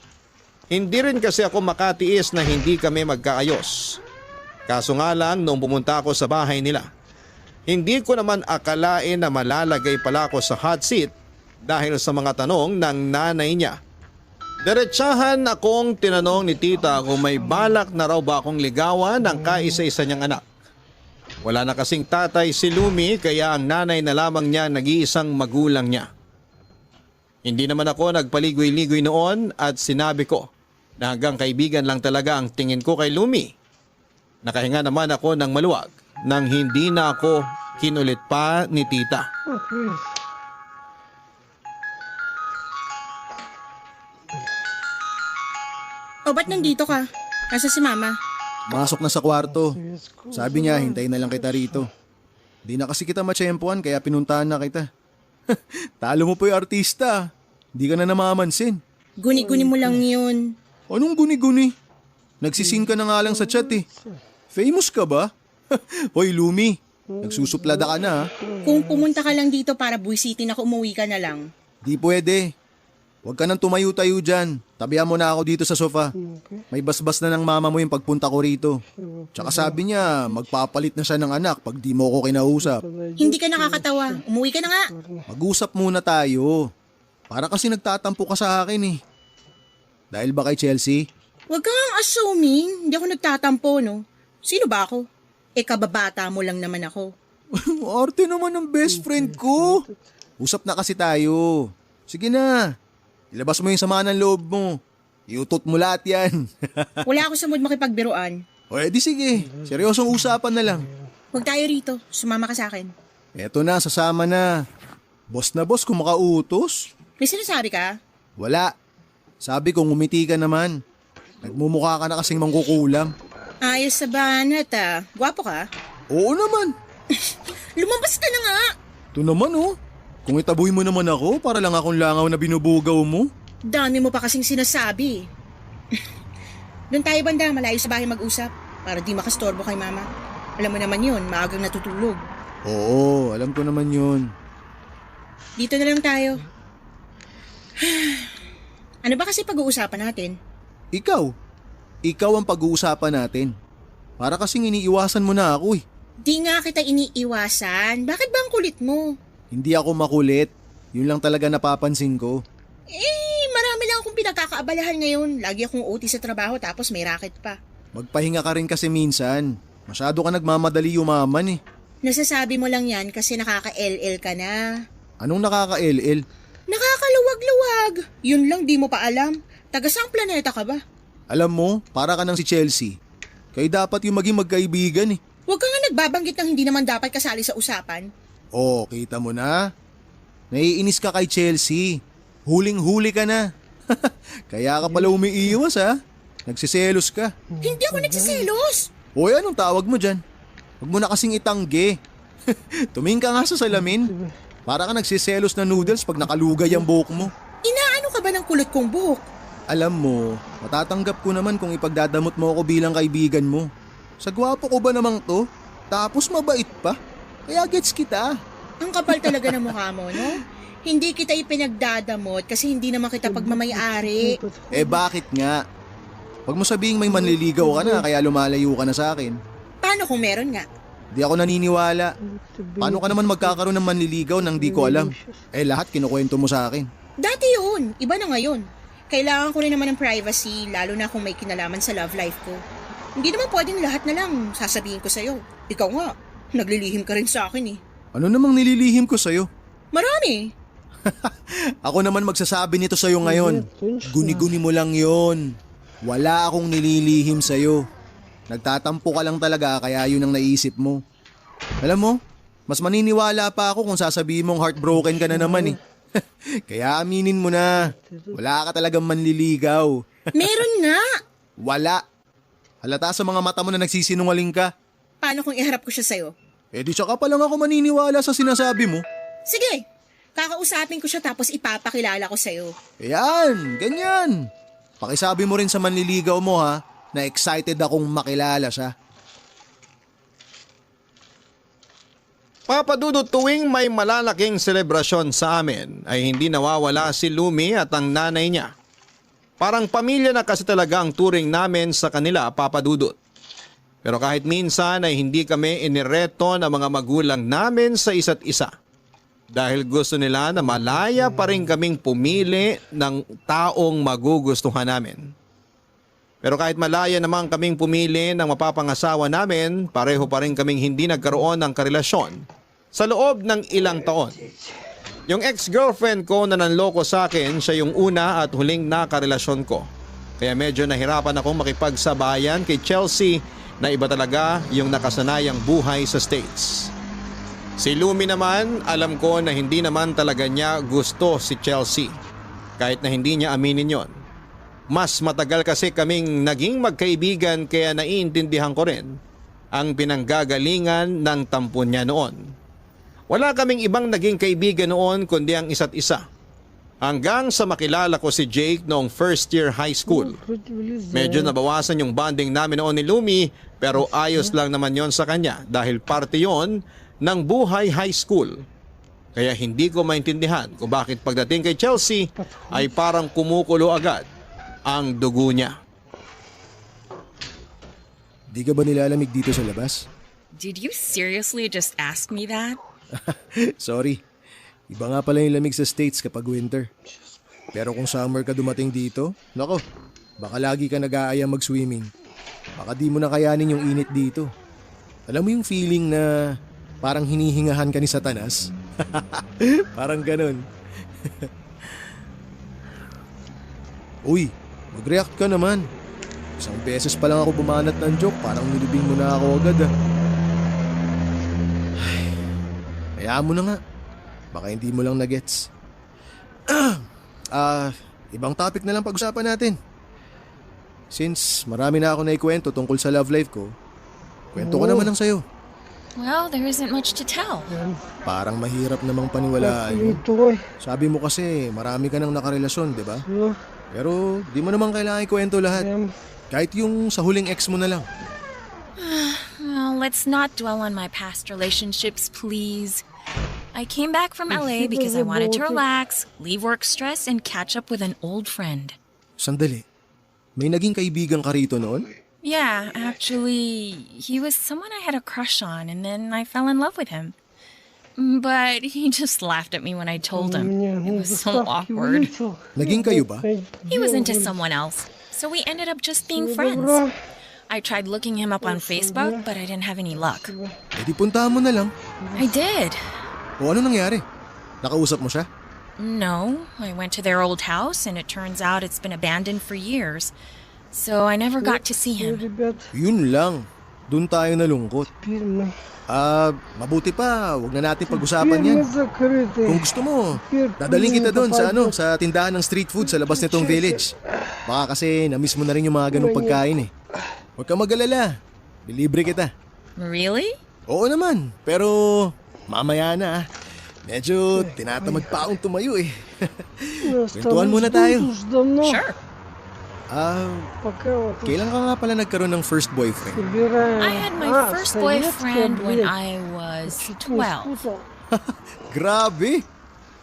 Hindi rin kasi ako makatiis na hindi kami magkaayos. Kaso nga lang noong pumunta ako sa bahay nila, hindi ko naman akalain na malalagay pala ako sa hot seat dahil sa mga tanong ng nanay niya. Diretsahan akong tinanong ni tita kung may balak na raw ba akong ligawan ng kaisa-isa niyang anak. Wala na kasing tatay si Lumi kaya ang nanay na lamang niya nag-iisang magulang niya. Hindi naman ako nagpaligoy-ligoy noon at sinabi ko na hanggang kaibigan lang talaga ang tingin ko kay Lumi. Nakahinga naman ako ng maluwag nang hindi na ako kinulit pa ni tita. O, ba't nandito ka? Nasa si mama? Masok na sa kwarto. Sabi niya, hintayin na lang kita rito. Di na kasi kita matsyempuan kaya pinuntahan na kita. Talo mo po yung artista. Di ka na namamansin. Guni-guni mo lang yun. Anong guni-guni? Nagsisin ka na nga lang sa chat eh. Famous ka ba? Hoy Lumi, nagsusuplada ka na ha. Kung pumunta ka lang dito para buwisitin ako, umuwi ka na lang. Di pwede. Huwag ka nang tumayo-tayo dyan. Tabihan mo na ako dito sa sofa. May basbas na ng mama mo yung pagpunta ko rito. Tsaka sabi niya, magpapalit na siya ng anak pag di mo ko kinausap. Hindi ka nakakatawa. Umuwi ka na nga. Mag-usap muna tayo. Para kasi nagtatampo ka sa akin eh. Dahil ba kay Chelsea? Huwag kang assuming. Hindi ako nagtatampo, no? Sino ba ako? Kababata mo lang naman ako. Arte naman ng best friend ko. Usap na kasi tayo. Sige na. Ilabas mo yung sama ng loob mo. Iutot mo lahat yan. Wala ako sa mood makipagbiruan. O edi sige. Seryosong usapan na lang. Huwag tayo rito. Sumama ka sa akin. Eto na, sasama na. Boss na boss kung makautos. May sinasabi ka? Wala. Sabi ko ngumiti ka naman. Nagmumukha ka na kasing mangkukulam. Ayos sa banat ah. Gwapo ka? Oo naman. Lumabas ka na nga. Ito naman oh. Kung itaboy mo naman ako para lang akong langaw na binubugaw mo. Dami mo pa kasing sinasabi. Doon tayo banda, malayo sa bahay mag-usap. Para di makastorbo kay mama. Alam mo naman yun, maagang natutulog. Oo, alam ko naman yun. Dito na lang tayo. Ano ba kasi pag-uusapan natin? Ikaw. Ikaw ang pag-uusapan natin. Para kasing iniiwasan mo na ako eh. Di nga kita iniiwasan. Bakit ba ang kulit mo? Hindi ako makulit. Yun lang talaga napapansin ko. Marami lang akong pinagkakaabalahan ngayon. Lagi akong OT sa trabaho tapos may racket pa. Magpahinga ka rin kasi minsan. Masyado ka nagmamadali yumaman eh. Nasasabi mo lang yan kasi nakaka-LL ka na. Anong nakaka-LL? Nakakaluwag-luwag. Yun lang di mo pa alam. Taga-saang planeta ka ba? Alam mo, para ka ng si Chelsea. Kayo dapat yung maging magkaibigan eh. Huwag ka nga nagbabanggit ng hindi naman dapat kasali sa usapan. Oh, kita mo na. Naiinis ka kay Chelsea. Huling-huli ka na. Kaya ka pala umiiwas ha. Nagsiselos ka. Hindi ako nagsiselos. Hoy, anong tawag mo dyan? Huwag mo na kasing itangge. Tumingin ka nga sa salamin. Para ka nagsiselos na noodles pag nakalugay ang buhok mo. Inaano ka ba ng kulot kong buhok? Alam mo, matatanggap ko naman kung ipagdadamot mo ako bilang kaibigan mo. Sa gwapo ko ba namang to? Tapos mabait pa? Kaya gets kita. Ang kapal talaga ng mukha mo, no? Hindi kita ipinagdadamot kasi hindi naman kita pagmamayari. Eh bakit nga? Huwag mo sabihing may manliligaw ka na kaya lumalayo ka na sa akin. Paano kung meron nga? Di ako naniniwala. Paano ka naman magkakaroon ng manliligaw nang di ko alam? Eh lahat kinukwento mo sa akin. Dati yun, iba na ngayon. Kailangan ko rin naman ng privacy, lalo na kung may kinalaman sa love life ko. Hindi naman pwedeng lahat na lang sasabihin ko sa'yo. Ikaw nga, naglilihim ka rin sa akin eh. Ano namang nililihim ko sa'yo? Marami. Ako naman magsasabi nito sa'yo ngayon. Guni-guni mo lang yon. Wala akong nililihim sa'yo. Nagtatampo ka lang talaga kaya yun ang naisip mo. Alam mo, mas maniniwala pa ako kung sasabihin mong heartbroken ka na naman eh. Kaya aminin mo na, wala ka talagang manliligaw. Meron nga. Wala. Halata sa mga mata mo na nagsisinungaling ka. Paano kung iharap ko siya sa'yo? Eh di tsaka pa lang ako maniniwala sa sinasabi mo. Sige, kakausapin ko siya tapos ipapakilala ko sa'yo. Ayan, ganyan. Pakisabi mo rin sa manliligaw mo ha, na excited akong makilala siya. Papa Dudut, tuwing may malalaking selebrasyon sa amin ay hindi nawawala si Lumi at ang nanay niya. Parang pamilya na kasi talaga ang turing namin sa kanila, Papa Dudut. Pero kahit minsan ay hindi kami inireto ng mga magulang namin sa isa't isa. Dahil gusto nila na malaya pa rin kaming pumili ng taong magugustuhan namin. Pero kahit malaya naman kaming pumili ng mapapangasawa namin, pareho pa rin kaming hindi nagkaroon ng karelasyon sa loob ng ilang taon. Yung ex-girlfriend ko na nanloko sa akin, siya yung una at huling nakarelasyon ko. Kaya medyo nahirapan akong makipagsabayan kay Chelsea na iba talaga yung nakasanayang buhay sa States. Si Lumi naman, alam ko na hindi naman talaga niya gusto si Chelsea. Kahit na hindi niya aminin yon. Mas matagal kasi kaming naging magkaibigan kaya naiintindihan ko rin ang pinanggagalingan ng tampon niya noon. Wala kaming ibang naging kaibigan noon kundi ang isa't isa. Hanggang sa makilala ko si Jake noong first year high school. Medyo nabawasan yung bonding namin noon ni Lumi pero ayos lang naman yon sa kanya dahil parte yon ng buhay high school. Kaya hindi ko maintindihan kung bakit pagdating kay Chelsea ay parang kumukulo agad ang dugo niya. Di ka ba nilalamig dito sa labas? Did you seriously just ask me that? Sorry. Iba nga pala yung lamig sa States kapag winter. Pero kung summer ka dumating dito, nako, baka lagi ka nag-aaya mag-swimming. Baka di mo na kayanin yung init dito. Alam mo yung feeling na parang hinihingahan ka ni Satanas? Parang ganun. Uy, mag-react ka naman. Isang beses pa lang ako bumanat ng joke, parang nilibing mo na ako agad Ay, hayaan mo na nga. Baka hindi mo lang na-gets. Ibang topic na lang pag-usapan natin. Since marami na ako naikwento tungkol sa love life ko, kwento ko naman ang sayo. Well, there isn't much to tell. Parang mahirap namang paniwalaan yun. Sabi mo kasi marami ka nang nakarelasyon, di ba? Pero di mo naman kailangan ikwento lahat. Kahit yung sa huling ex mo na lang. Well, let's not dwell on my past relationships, please. I came back from LA because I wanted to relax, leave work stress, and catch up with an old friend. Sandali. May naging kaibigan ka rito noon? Yeah, actually, he was someone I had a crush on, and then I fell in love with him. But he just laughed at me when I told him. It was so awkward. Naging kayo ba? He was into someone else, so we ended up just being friends. I tried looking him up on Facebook, but I didn't have any luck. E di puntahan mo na lang. I did. O ano nangyari? Nakausap mo siya? No, I went to their old house, and it turns out it's been abandoned for years. So I never got to see him. Yun lang. Doon tayo nalungkot. Mabuti pa, wag na natin pag-usapan yan. Kung gusto mo, dadaling kita doon sa tindahan ng street food sa labas nitong village. Baka kasi na-miss mo na rin yung mga ganong pagkain eh. Huwag kang mag-alala, lilibre kita. Really? Oo naman, pero mamaya na. Medyo tinatamad pa akong tumayo eh. Kwentuhan muna tayo. Sure. Kailan ka nga pala nagkaroon ng first boyfriend? I had my first boyfriend when I was 12. Grabe!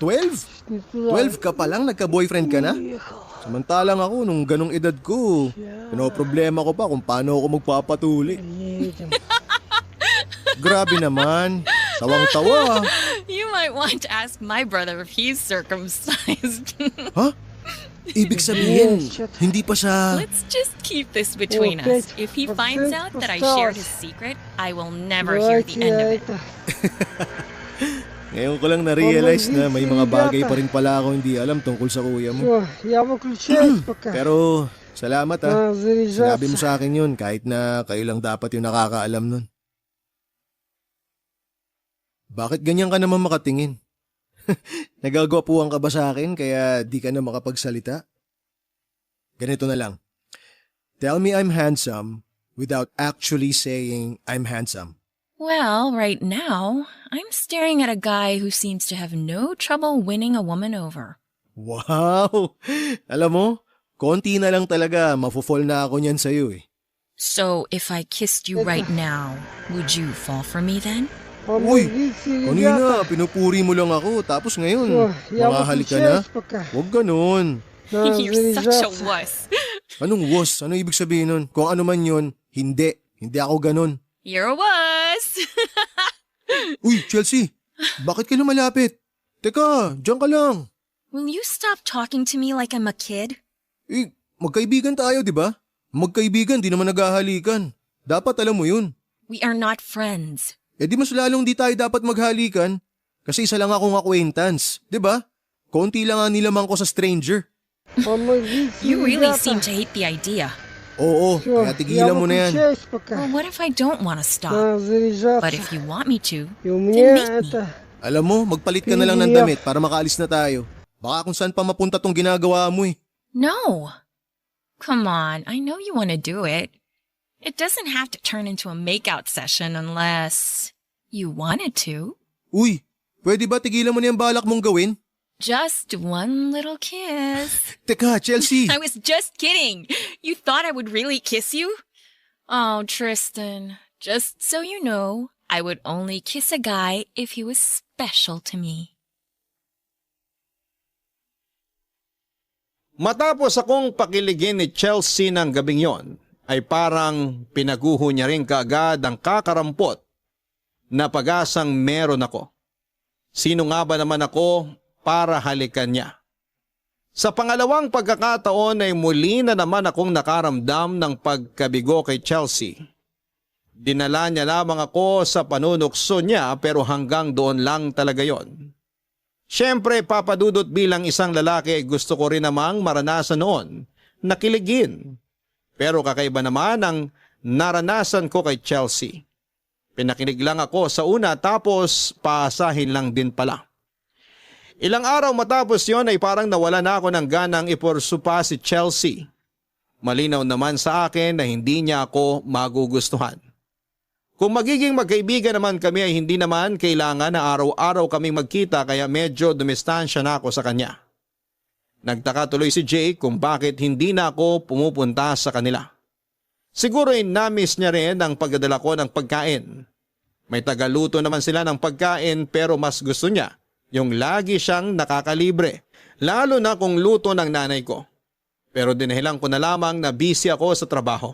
12? 12 ka pa lang nagka-boyfriend ka na? Samantalang ako nung ganong edad ko, pinoproblema ko pa kung paano ako magpapatuli. Grabe naman, tawang-tawa. You might want to ask my brother if he's circumcised. Ha? Ibig sabihin, hindi pa siya... Let's just keep this between us. If he finds out that I shared his secret, I will never hear the end of it. Ngayon ko lang na-realize na may mga bagay pa rin pala ako hindi alam tungkol sa kuya mo. Pero salamat ha. Sinabi mo sa akin yun kahit na kayo lang dapat yung nakakaalam nun. Bakit ganyan ka naman makatingin? Nagagwapuhan ka ba sa akin kaya di ka na makapagsalita? Ganito na lang. Tell me I'm handsome without actually saying I'm handsome. Well, right now, I'm staring at a guy who seems to have no trouble winning a woman over. Wow! Alam mo, konti na lang talaga mafo-fall na ako niyan sa'yo eh. So if I kissed you right now, would you fall for me then? Uy, kanina pinupuri mo lang ako tapos ngayon, mamahalik ka na? Huwag ganon. You're such a wuss. Anong was? Ano ibig sabihin nun? Kung ano man yun, hindi. Hindi ako ganon. You're a wuss. Uy, Chelsea, bakit ka lumalapit? Teka, diyan ka lang. Will you stop talking to me like I'm a kid? Magkaibigan tayo, di ba? Magkaibigan, di naman naghahalikan. Dapat alam mo yun. We are not friends. Di mas lalong di tayo dapat maghalikan. Kasi isa lang akong acquaintance, di ba? Konti lang nga nilamang ko sa stranger. You really seem to hate the idea. Oo, kaya tigilan mo na yan. Well, what if I don't want to stop? But if you want me to, then make me. Alam mo, magpalit ka na lang ng damit para makaalis na tayo. Baka kung saan pa mapunta tong ginagawa mo eh. No. Come on, I know you want to do it. It doesn't have to turn into a makeout session unless you wanted to. Uy, pwede ba tigilan mo na yung balak mong gawin? Just one little kiss. Teka, Chelsea. I was just kidding. You thought I would really kiss you? Oh, Tristan, just so you know, I would only kiss a guy if he was special to me. Matapos akong pakiligin ni Chelsea ng gabing yon, ay parang pinaguho niya rin kaagad ang kakarampot na pag-asang meron ako. Sino nga ba naman ako para halikan niya? Sa pangalawang pagkakataon ay muli na naman akong nakaramdam ng pagkabigo kay Chelsea. Dinala niya lamang ako sa panunukso niya pero hanggang doon lang talaga yon. Siyempre, Papa Dudut, bilang isang lalaki ay gusto ko rin namang maranasan noon na kiligin. Pero kakaiba naman ang naranasan ko kay Chelsea. Pinakinig lang ako sa una tapos paasahin lang din pala. Ilang araw matapos yon ay parang nawala na ako ng ganang ipursupa si Chelsea. Malinaw naman sa akin na hindi niya ako magugustuhan. Kung magiging magkaibigan naman kami ay hindi naman kailangan na araw-araw kaming magkita kaya medyo dumistansya na ako sa kanya. Nagtaka tuloy si Jake kung bakit hindi na ako pumupunta sa kanila. Siguro ay na-miss niya rin ang pagdadala ko ng pagkain. May tagaluto naman sila ng pagkain pero mas gusto niya yung lagi siyang nakakalibre, lalo na kung luto ng nanay ko. Pero dinahilan ko na lamang na busy ako sa trabaho.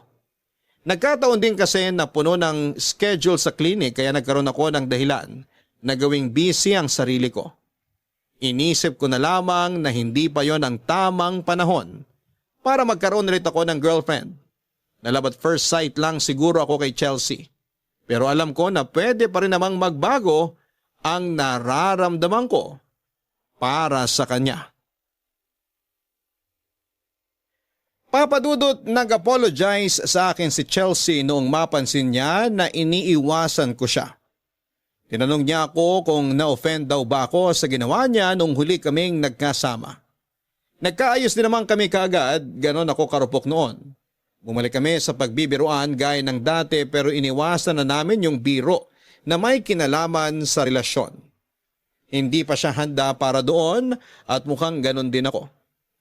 Nagkataon din kasi na puno ng schedule sa clinic kaya nagkaroon ako ng dahilan na gawing busy ang sarili ko. Inisip ko na lamang na hindi pa yon ang tamang panahon para magkaroon ulit ako ng girlfriend. Nalabat first sight lang siguro ako kay Chelsea. Pero alam ko na pwede pa rin namang magbago ang nararamdaman ko para sa kanya. Papa Dudut, nag-apologize sa akin si Chelsea noong mapansin niya na iniiwasan ko siya. Tinanong niya ako kung na-offend daw ba ako sa ginawa niya nung huli kaming nagkasama. Nagkaayos din naman kami kaagad, ganon ako karupok noon. Bumalik kami sa pagbibiruan gaya ng dati pero iniwasan na namin yung biro na may kinalaman sa relasyon. Hindi pa siya handa para doon at mukhang ganon din ako.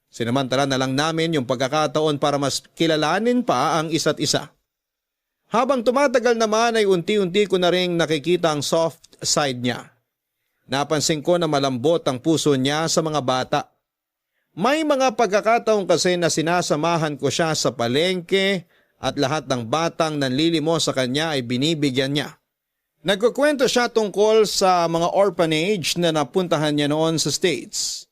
Sinamantala na lang namin yung pagkakataon para mas kilalanin pa ang isa't isa. Habang tumatagal naman ay unti-unti ko na ring nakikita ang soft side niya. Napansin ko na malambot ang puso niya sa mga bata. May mga pagkakataon kasi na sinasamahan ko siya sa palengke at lahat ng batang nanlilimos sa kanya ay binibigyan niya. Nagkukwento siya tungkol sa mga orphanage na napuntahan niya noon sa States.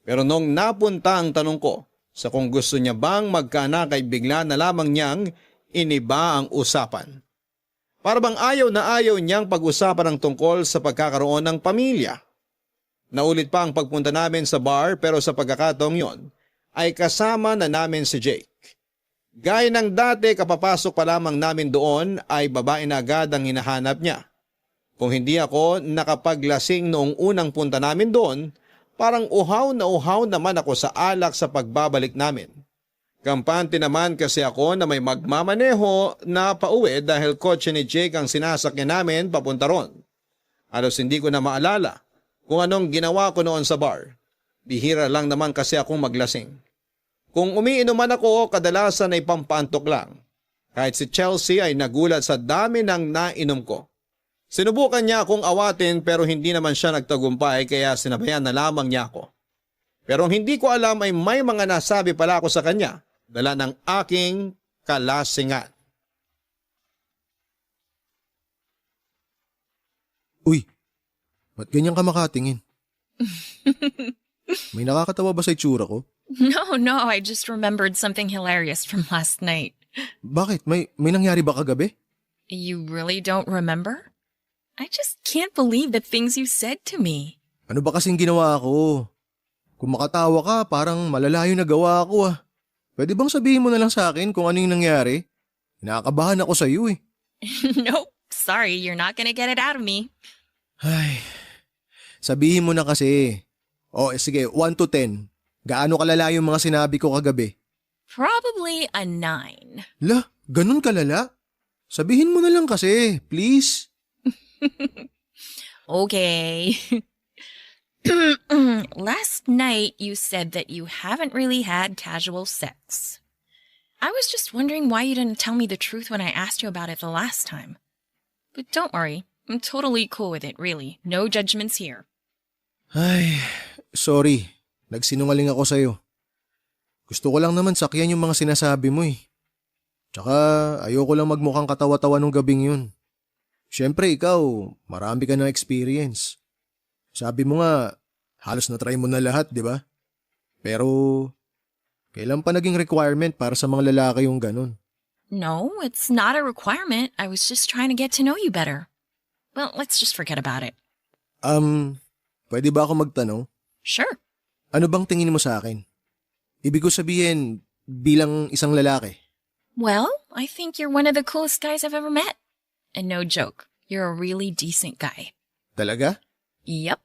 Pero nung napunta ang tanong ko sa kung gusto niya bang magkaanak ay bigla na lamang niyang iniba ang usapan. Para bang ayaw na ayaw niyang pag-usapan ang tungkol sa pagkakaroon ng pamilya. Naulit pa ang pagpunta namin sa bar pero sa pagkakataong yon ay kasama na namin si Jake. Gaya ng dati kapapasok pa lamang namin doon ay babae na agad ang hinahanap niya. Kung hindi ako nakapaglasing noong unang punta namin doon, parang uhaw naman ako sa alak sa pagbabalik namin. Kampante naman kasi ako na may magmamaneho na pauwi dahil kotse ni Jake ang sinasakyan namin papunta ron. Halos hindi ko na maalala kung anong ginawa ko noon sa bar. Bihira lang naman kasi akong maglasing. Kung umiinuman ako, kadalasan ay pampaantok lang. Kahit si Chelsea ay nagulat sa dami ng nainom ko. Sinubukan niya akong awatin pero hindi naman siya nagtagumpay kaya sinabayan na lamang niya ako. Pero ang hindi ko alam ay may mga nasabi pala ako sa kanya dala ng aking kalasingan. Uy, ba't ganyan ka makatingin? May nakakatawa ba sa itsura ko? No, I just remembered something hilarious from last night. Bakit? May nangyari ba kagabi? You really don't remember? I just can't believe the things you said to me. Ano ba kasing ginawa ko? Kung makatawa ka, parang malalayo na gawa ko ah. Pwede bang sabihin mo na lang sa akin kung ano yung nangyari? Nakakabahan ako sa iyo eh. Nope, sorry, you're not gonna get it out of me. Ay, sabihin mo na kasi. Sige, 1 to 10. Gaano kalala yung mga sinabi ko kagabi? Probably a 9. La, ganun kalala? Sabihin mo na lang kasi, please. Okay. Last night you said that you haven't really had casual sex. I was just wondering why you didn't tell me the truth when I asked you about it the last time. But don't worry, I'm totally cool with it, really. No judgments here. Ay, sorry. Nagsinungaling ako sa'yo. Gusto ko lang naman sakyan yung mga sinasabi mo eh. Tsaka ayoko lang magmukhang katawa-tawa nung gabing yun. Siyempre ikaw, marami ka ng experience. Sabi mo nga, halos na-try mo na lahat, di ba? Pero, kailan pa naging requirement para sa mga lalaki yung ganun? No, it's not a requirement. I was just trying to get to know you better. Well, let's just forget about it. Pwede ba ako magtanong? Sure. Ano bang tingin mo sa akin? Ibig ko sabihin, bilang isang lalaki. Well, I think you're one of the coolest guys I've ever met. And no joke, you're a really decent guy. Talaga? Yep.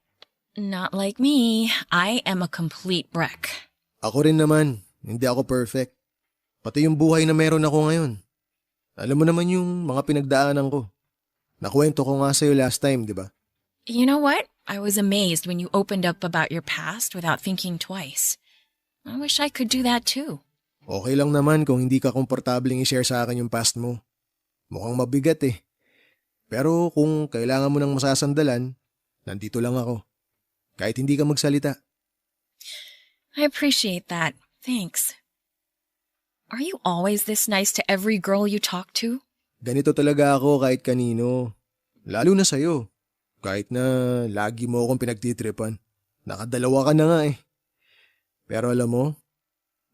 Not like me. I am a complete wreck. Ako rin naman, hindi ako perfect. Pati yung buhay na meron ako ngayon. Alam mo naman yung mga pinagdaanan ko. Nakwento ko nga sa'yo last time, di ba? You know what? I was amazed when you opened up about your past without thinking twice. I wish I could do that too. Okay lang naman kung hindi ka komportabling i-share sa akin yung past mo. Mukhang mabigat eh. Pero kung kailangan mo ng masasandalan, nandito lang ako. Kahit hindi ka magsalita. I appreciate that. Thanks. Are you always this nice to every girl you talk to? Ganito talaga ako kahit kanino. Lalo na sa'yo. Kahit na lagi mo akong pinagtitripan. Nakadalawa ka na nga eh. Pero alam mo,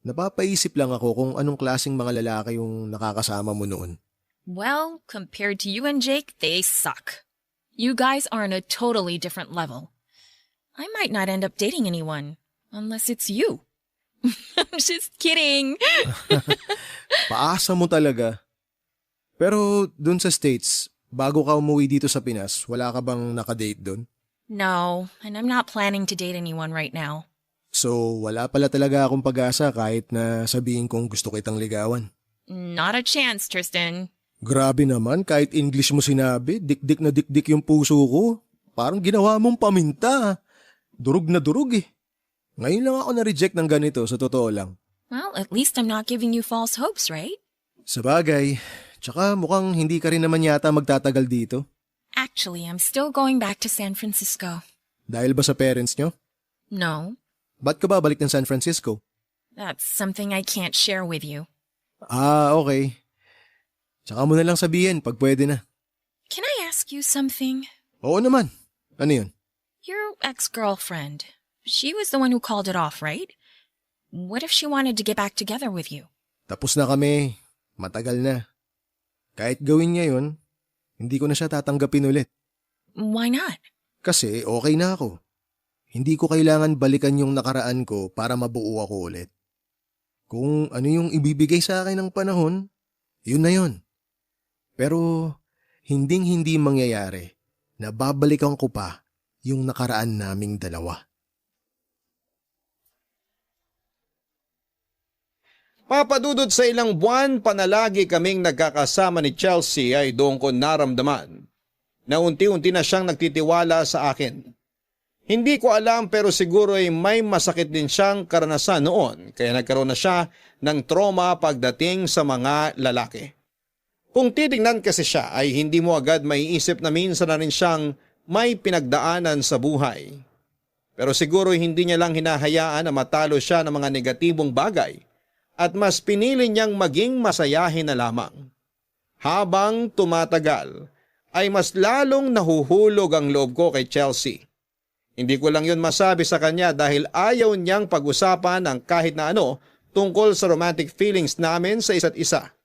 napapaisip lang ako kung anong klaseng mga lalaki yung nakakasama mo noon. Well, compared to you and Jake, they suck. You guys are on a totally different level. I might not end up dating anyone, unless it's you. I'm just kidding. Paasa mo talaga. Pero dun sa States, bago ka umuwi dito sa Pinas, wala ka bang nakadate dun? No, and I'm not planning to date anyone right now. So wala pala talaga akong pag-asa kahit na sabihin kong gusto kitang ligawan. Not a chance, Tristan. Grabe naman, kahit English mo sinabi, dikdik na dikdik yung puso ko. Parang ginawa mong paminta. Durog na durog eh. Ngayon lang ako na-reject ng ganito, sa totoo lang. Well, at least I'm not giving you false hopes, right? Sabagay, tsaka mukhang hindi ka rin naman yata magtatagal dito. Actually, I'm still going back to San Francisco. Dahil ba sa parents nyo? No, Ba't ka babalik ng San Francisco? that's something I can't share with you. Okay. Tsaka mo na lang sabihin pag pwede na. Can I ask you something? Oo naman. Ano yun? Your ex-girlfriend, she was the one who called it off, right? What if she wanted to get back together with you? Tapos na kami. Matagal na. Kahit gawin niya yun, hindi ko na siya tatanggapin ulit. Why not? Kasi okay na ako. Hindi ko kailangan balikan yung nakaraan ko para mabuo ako ulit. Kung ano yung ibibigay sa akin ng panahon, yun na yun. Pero hinding-hindi mangyayari na babalikan ko pa yung nakaraan naming dalawa. Papadudod sa ilang buwan, panalagi kaming nagkakasama ni Chelsea ay doon ko naramdaman na unti-unti na siyang nagtitiwala sa akin. Hindi ko alam pero siguro ay may masakit din siyang karanasan noon kaya nagkaroon na siya ng trauma pagdating sa mga lalaki. Kung titingnan kasi siya ay hindi mo agad maiisip na minsan na rin siyang may pinagdaanan sa buhay. Pero siguro hindi niya lang hinahayaan na matalo siya ng mga negatibong bagay at mas pinili niyang maging masayahin na lamang. Habang tumatagal ay mas lalong nahuhulog ang loob ko kay Chelsea. Hindi ko lang yun masabi sa kanya dahil ayaw niyang pag-usapan ng kahit na ano tungkol sa romantic feelings namin sa isa't isa.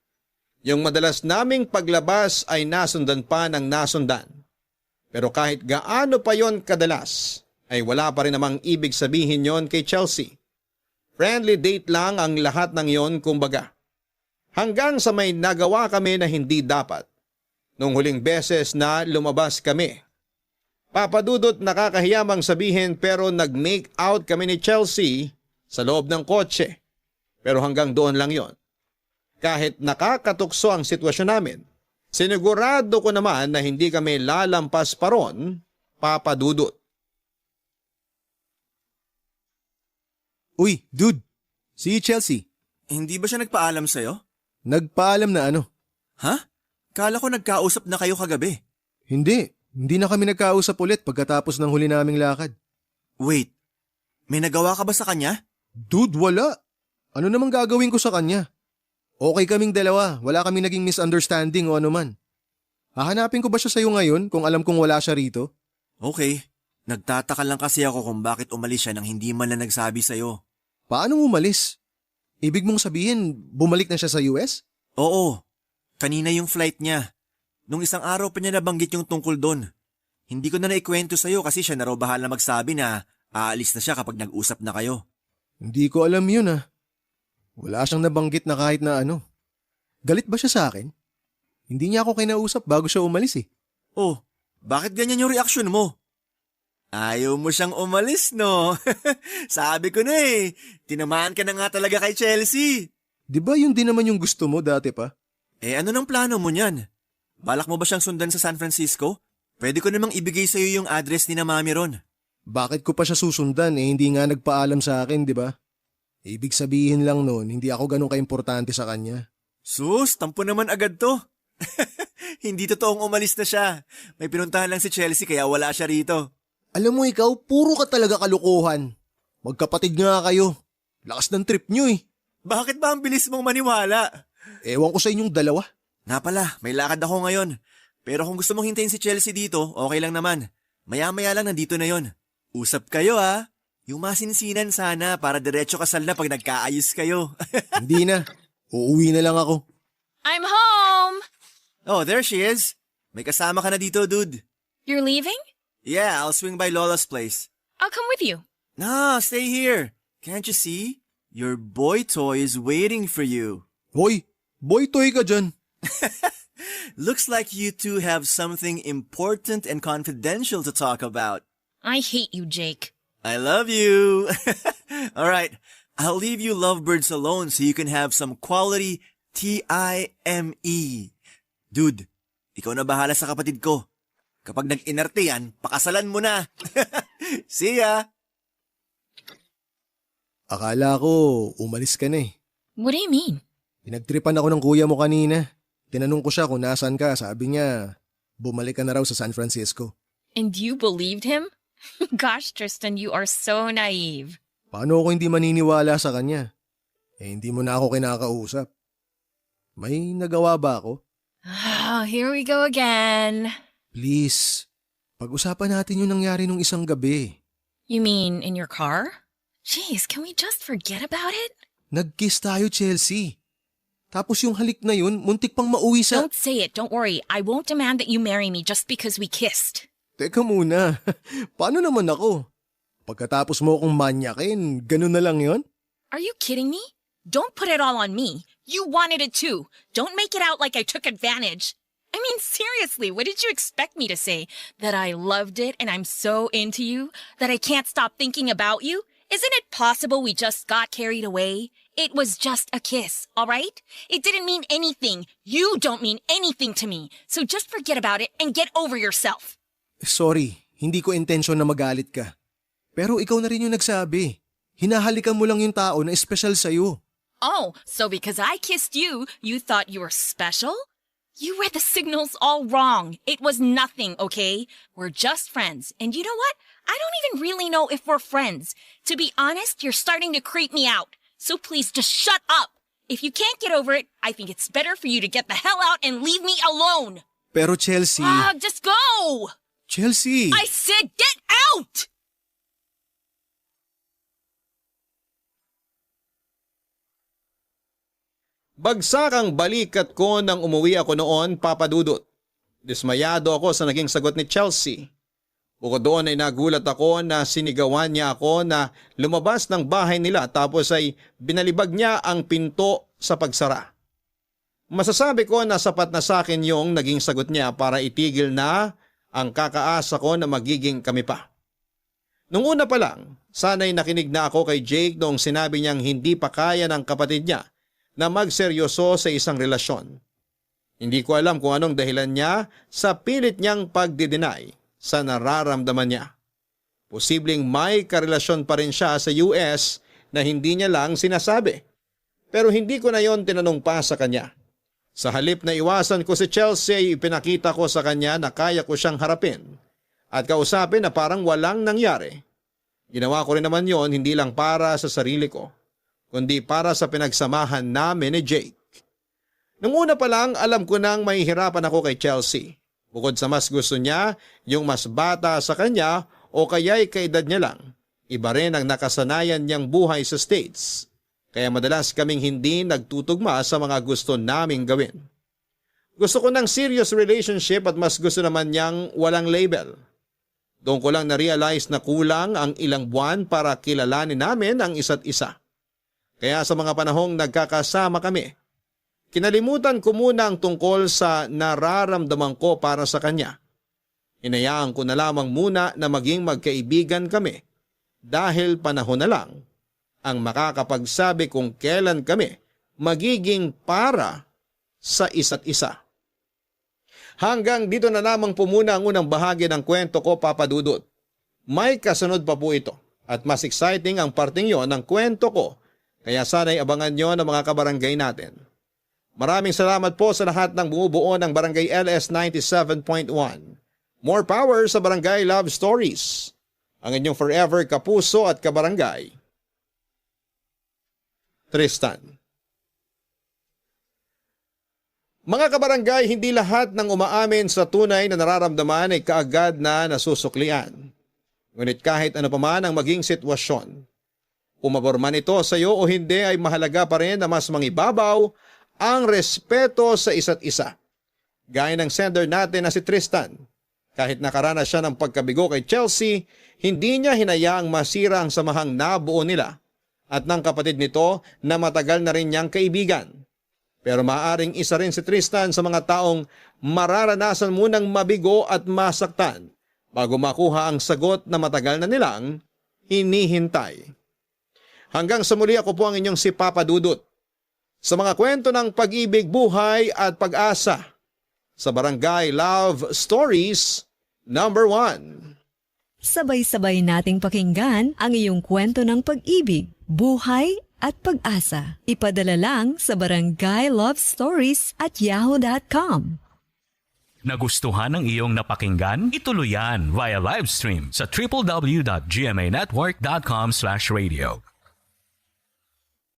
Yung madalas naming paglabas ay nasundan pa ng nasundan. Pero kahit gaano pa yon kadalas, ay wala pa rin namang ibig sabihin yon kay Chelsea. Friendly date lang ang lahat ng yon kumbaga. Hanggang sa may nagawa kami na hindi dapat. Nung huling beses na lumabas kami. Papadudot nakakahiyamang sabihin pero nag-make out kami ni Chelsea sa loob ng kotse. Pero hanggang doon lang yon. Kahit nakakatukso ang sitwasyon namin, sinigurado ko naman na hindi kami lalampas pa ron, papadudot. Uy, dude. Si Chelsea. Hindi ba siya nagpaalam sa'yo? Nagpaalam na ano? Ha? Kala ko nagkausap na kayo kagabi. Hindi. Hindi na kami nagkausap ulit pagkatapos ng huli naming lakad. Wait, may nagawa ka ba sa kanya? Dude, wala. Ano namang gagawin ko sa kanya? Okay kaming dalawa. Wala kaming naging misunderstanding o anuman. Hahanapin ko ba siya sa'yo ngayon kung alam kong wala siya rito? Okay, nagtataka lang kasi ako kung bakit umalis siya nang hindi man lang nagsabi sa'yo. Paano umalis? Ibig mong sabihin, bumalik na siya sa US? Oo, kanina yung flight niya. Nung isang araw pa niya nabanggit yung tungkol doon. Hindi ko na naikwento sa'yo kasi siya na raw bahala magsabi na aalis na siya kapag nag-usap na kayo. Hindi ko alam yun ah. Wala siyang nabanggit na kahit na ano. Galit ba siya sa akin? Hindi niya ako kinausap bago siya umalis eh. Oh, bakit ganyan yung reaksyon mo? Ayaw mo siyang umalis, no? Sabi ko na eh, tinamaan ka na nga talaga kay Chelsea. Di ba yun din naman yung gusto mo dati pa? Eh ano nang plano mo niyan? Balak mo ba siyang sundan sa San Francisco? Pwede ko namang ibigay sa'yo yung address ni na mami ron. Bakit ko pa siya susundan eh hindi nga nagpaalam sa akin, di ba? Ibig sabihin lang nun, hindi ako ganun kaimportante sa kanya. Sus, tampo naman agad to. Hindi totoong umalis na siya. May pinuntahan lang si Chelsea kaya wala siya rito. Alam mo ikaw, puro ka talaga kalukuhan. Magkapatid nga kayo. Lakas ng trip nyo eh. Bakit ba ang bilis mong maniwala? Ewan ko sa inyong dalawa. Nga pala, may lakad ako ngayon. Pero kung gusto mong hintayin si Chelsea dito, okay lang naman. Maya-maya lang nandito na yon. Usap kayo ha. Yung masinsinan sana para diretso kasal na pag nagkaayos kayo. Hindi na. Uuwi na lang ako. I'm home! Oh, there she is. May kasama ka na dito, dude. You're leaving? Yeah, I'll swing by Lola's place. I'll come with you. Nah, stay here. Can't you see? Your boy toy is waiting for you. Hoy, boy toy ka dyan. Looks like you two have something important and confidential to talk about. I hate you, Jake. I love you. All right, I'll leave you lovebirds alone so you can have some quality time. Dude, ikaw na bahala sa kapatid ko. Kapag nag-inarte yan, pakasalan mo na. See ya! Akala ko, umalis ka na eh. What do you mean? Pinagtripan ako ng kuya mo kanina. Tinanong ko siya kung nasaan ka. Sabi niya, bumalik ka na raw sa San Francisco. And you believed him? Gosh, Tristan, you are so naive. Paano ako hindi maniniwala sa kanya? Eh, hindi mo na ako kinakausap. May nagawa ba ako? Oh, here we go again. Please, pag-usapan natin yung nangyari nung isang gabi. You mean in your car? Jeez, can we just forget about it? Nag-kiss tayo, Chelsea. Tapos yung halik na yun, muntik pang mauwi sa... Don't say it, don't worry. I won't demand that you marry me just because we kissed. Teka muna, paano naman ako? Pagkatapos mo akong manyakin, ganun na lang yon? Are you kidding me? Don't put it all on me. You wanted it too. Don't make it out like I took advantage. I mean, seriously, what did you expect me to say? That I loved it and I'm so into you? That I can't stop thinking about you? Isn't it possible we just got carried away? It was just a kiss, all right? It didn't mean anything. You don't mean anything to me. So just forget about it and get over yourself. Sorry, hindi ko intensyon na magalit ka. Pero ikaw na rin yung nagsabi. Hinahalikan mo lang yung tao na espesyal sa'yo. Oh, so because I kissed you, you thought you were special? You read the signals all wrong. It was nothing, okay? We're just friends. And you know what? I don't even really know if we're friends. To be honest, you're starting to creep me out. So please just shut up. If you can't get over it, I think it's better for you to get the hell out and leave me alone. Pero Chelsea... Just go! Chelsea! I said get out! Bagsak ang balikat ko nang umuwi ako noon, Papa Dudut. Dismayado ako sa naging sagot ni Chelsea. Bukod doon ay nagulat ako na sinigawan niya ako na lumabas ng bahay nila tapos ay binalibag niya ang pinto sa pagsara. Masasabi ko na sapat na sa akin yung naging sagot niya para itigil na ang kakaasa ko na magiging kami pa. Nung una pa lang, sana'y nakinig na ako kay Jake noong sinabi niyang hindi pa kaya ng kapatid niya na magseryoso sa isang relasyon. Hindi ko alam kung anong dahilan niya sa pilit niyang pagdi-deny sa nararamdaman niya. Posibleng may karelasyon pa rin siya sa US na hindi niya lang sinasabi. Pero hindi ko na yon tinanong pa sa kanya. Sa halip na iwasan ko si Chelsea, ipinakita ko sa kanya na kaya ko siyang harapin at kausapin na parang walang nangyari. Ginawa ko rin naman yon hindi lang para sa sarili ko, kundi para sa pinagsamahan namin ni Jake. Nung una pa lang, alam ko nang mahihirapan ako kay Chelsea. Bukod sa mas gusto niya, yung mas bata sa kanya o kaya'y kaedad niya lang, iba rin ang nakasanayan niyang buhay sa States. Kaya madalas kaming hindi nagtutugma sa mga gusto naming gawin. Gusto ko ng serious relationship at mas gusto naman niyang walang label. Doon ko lang na-realize na kulang ang ilang buwan para kilalanin namin ang isa't isa. Kaya sa mga panahong nagkakasama kami, kinalimutan ko muna ang tungkol sa nararamdaman ko para sa kanya. Hinayaan ko na lamang muna na maging magkaibigan kami dahil panahon na lang ang makakapagsabi kung kailan kami magiging para sa isa't isa. Hanggang dito na lamang po muna ang unang bahagi ng kwento ko, Papa Dudut. May kasunod pa po ito at mas exciting ang parting yon ng kwento ko, kaya sana'y abangan nyo ng mga kabarangay natin. Maraming salamat po sa lahat ng bumubuo ng Barangay LS 97.1. More power sa Barangay Love Stories. Ang inyong forever kapuso at kabarangay, Tristan. Mga kabarangay, hindi lahat ng umaamin sa tunay na nararamdaman ay kaagad na nasusuklian. Ngunit kahit ano pa man ang maging sitwasyon, umabor man ito sa iyo o hindi, ay mahalaga pa rin na mas mangibabaw ang respeto sa isa't isa. Gaya ng sender natin na si Tristan. Kahit nakaranas siya ng pagkabigo kay Chelsea, hindi niya hinayaang masira ang samahang nabuo nila at ng kapatid nito na matagal na rin niyang kaibigan. Pero maaaring isa rin si Tristan sa mga taong mararanasan munang mabigo at masaktan bago makuha ang sagot na matagal na nilang hinihintay. Hanggang sa muli, ako po ang inyong si Papa Dudut sa mga kwento ng pag-ibig, buhay at pag-asa sa Barangay Love Stories number 1. Sabay-sabay nating pakinggan ang iyong kwento ng pag-ibig, buhay at pag-asa. Ipadala lang sa barangaylovestories@yahoo.com. Nagustuhan ng iyong napakinggan? Ituloy yan via live stream sa www.gmanetwork.com/radio.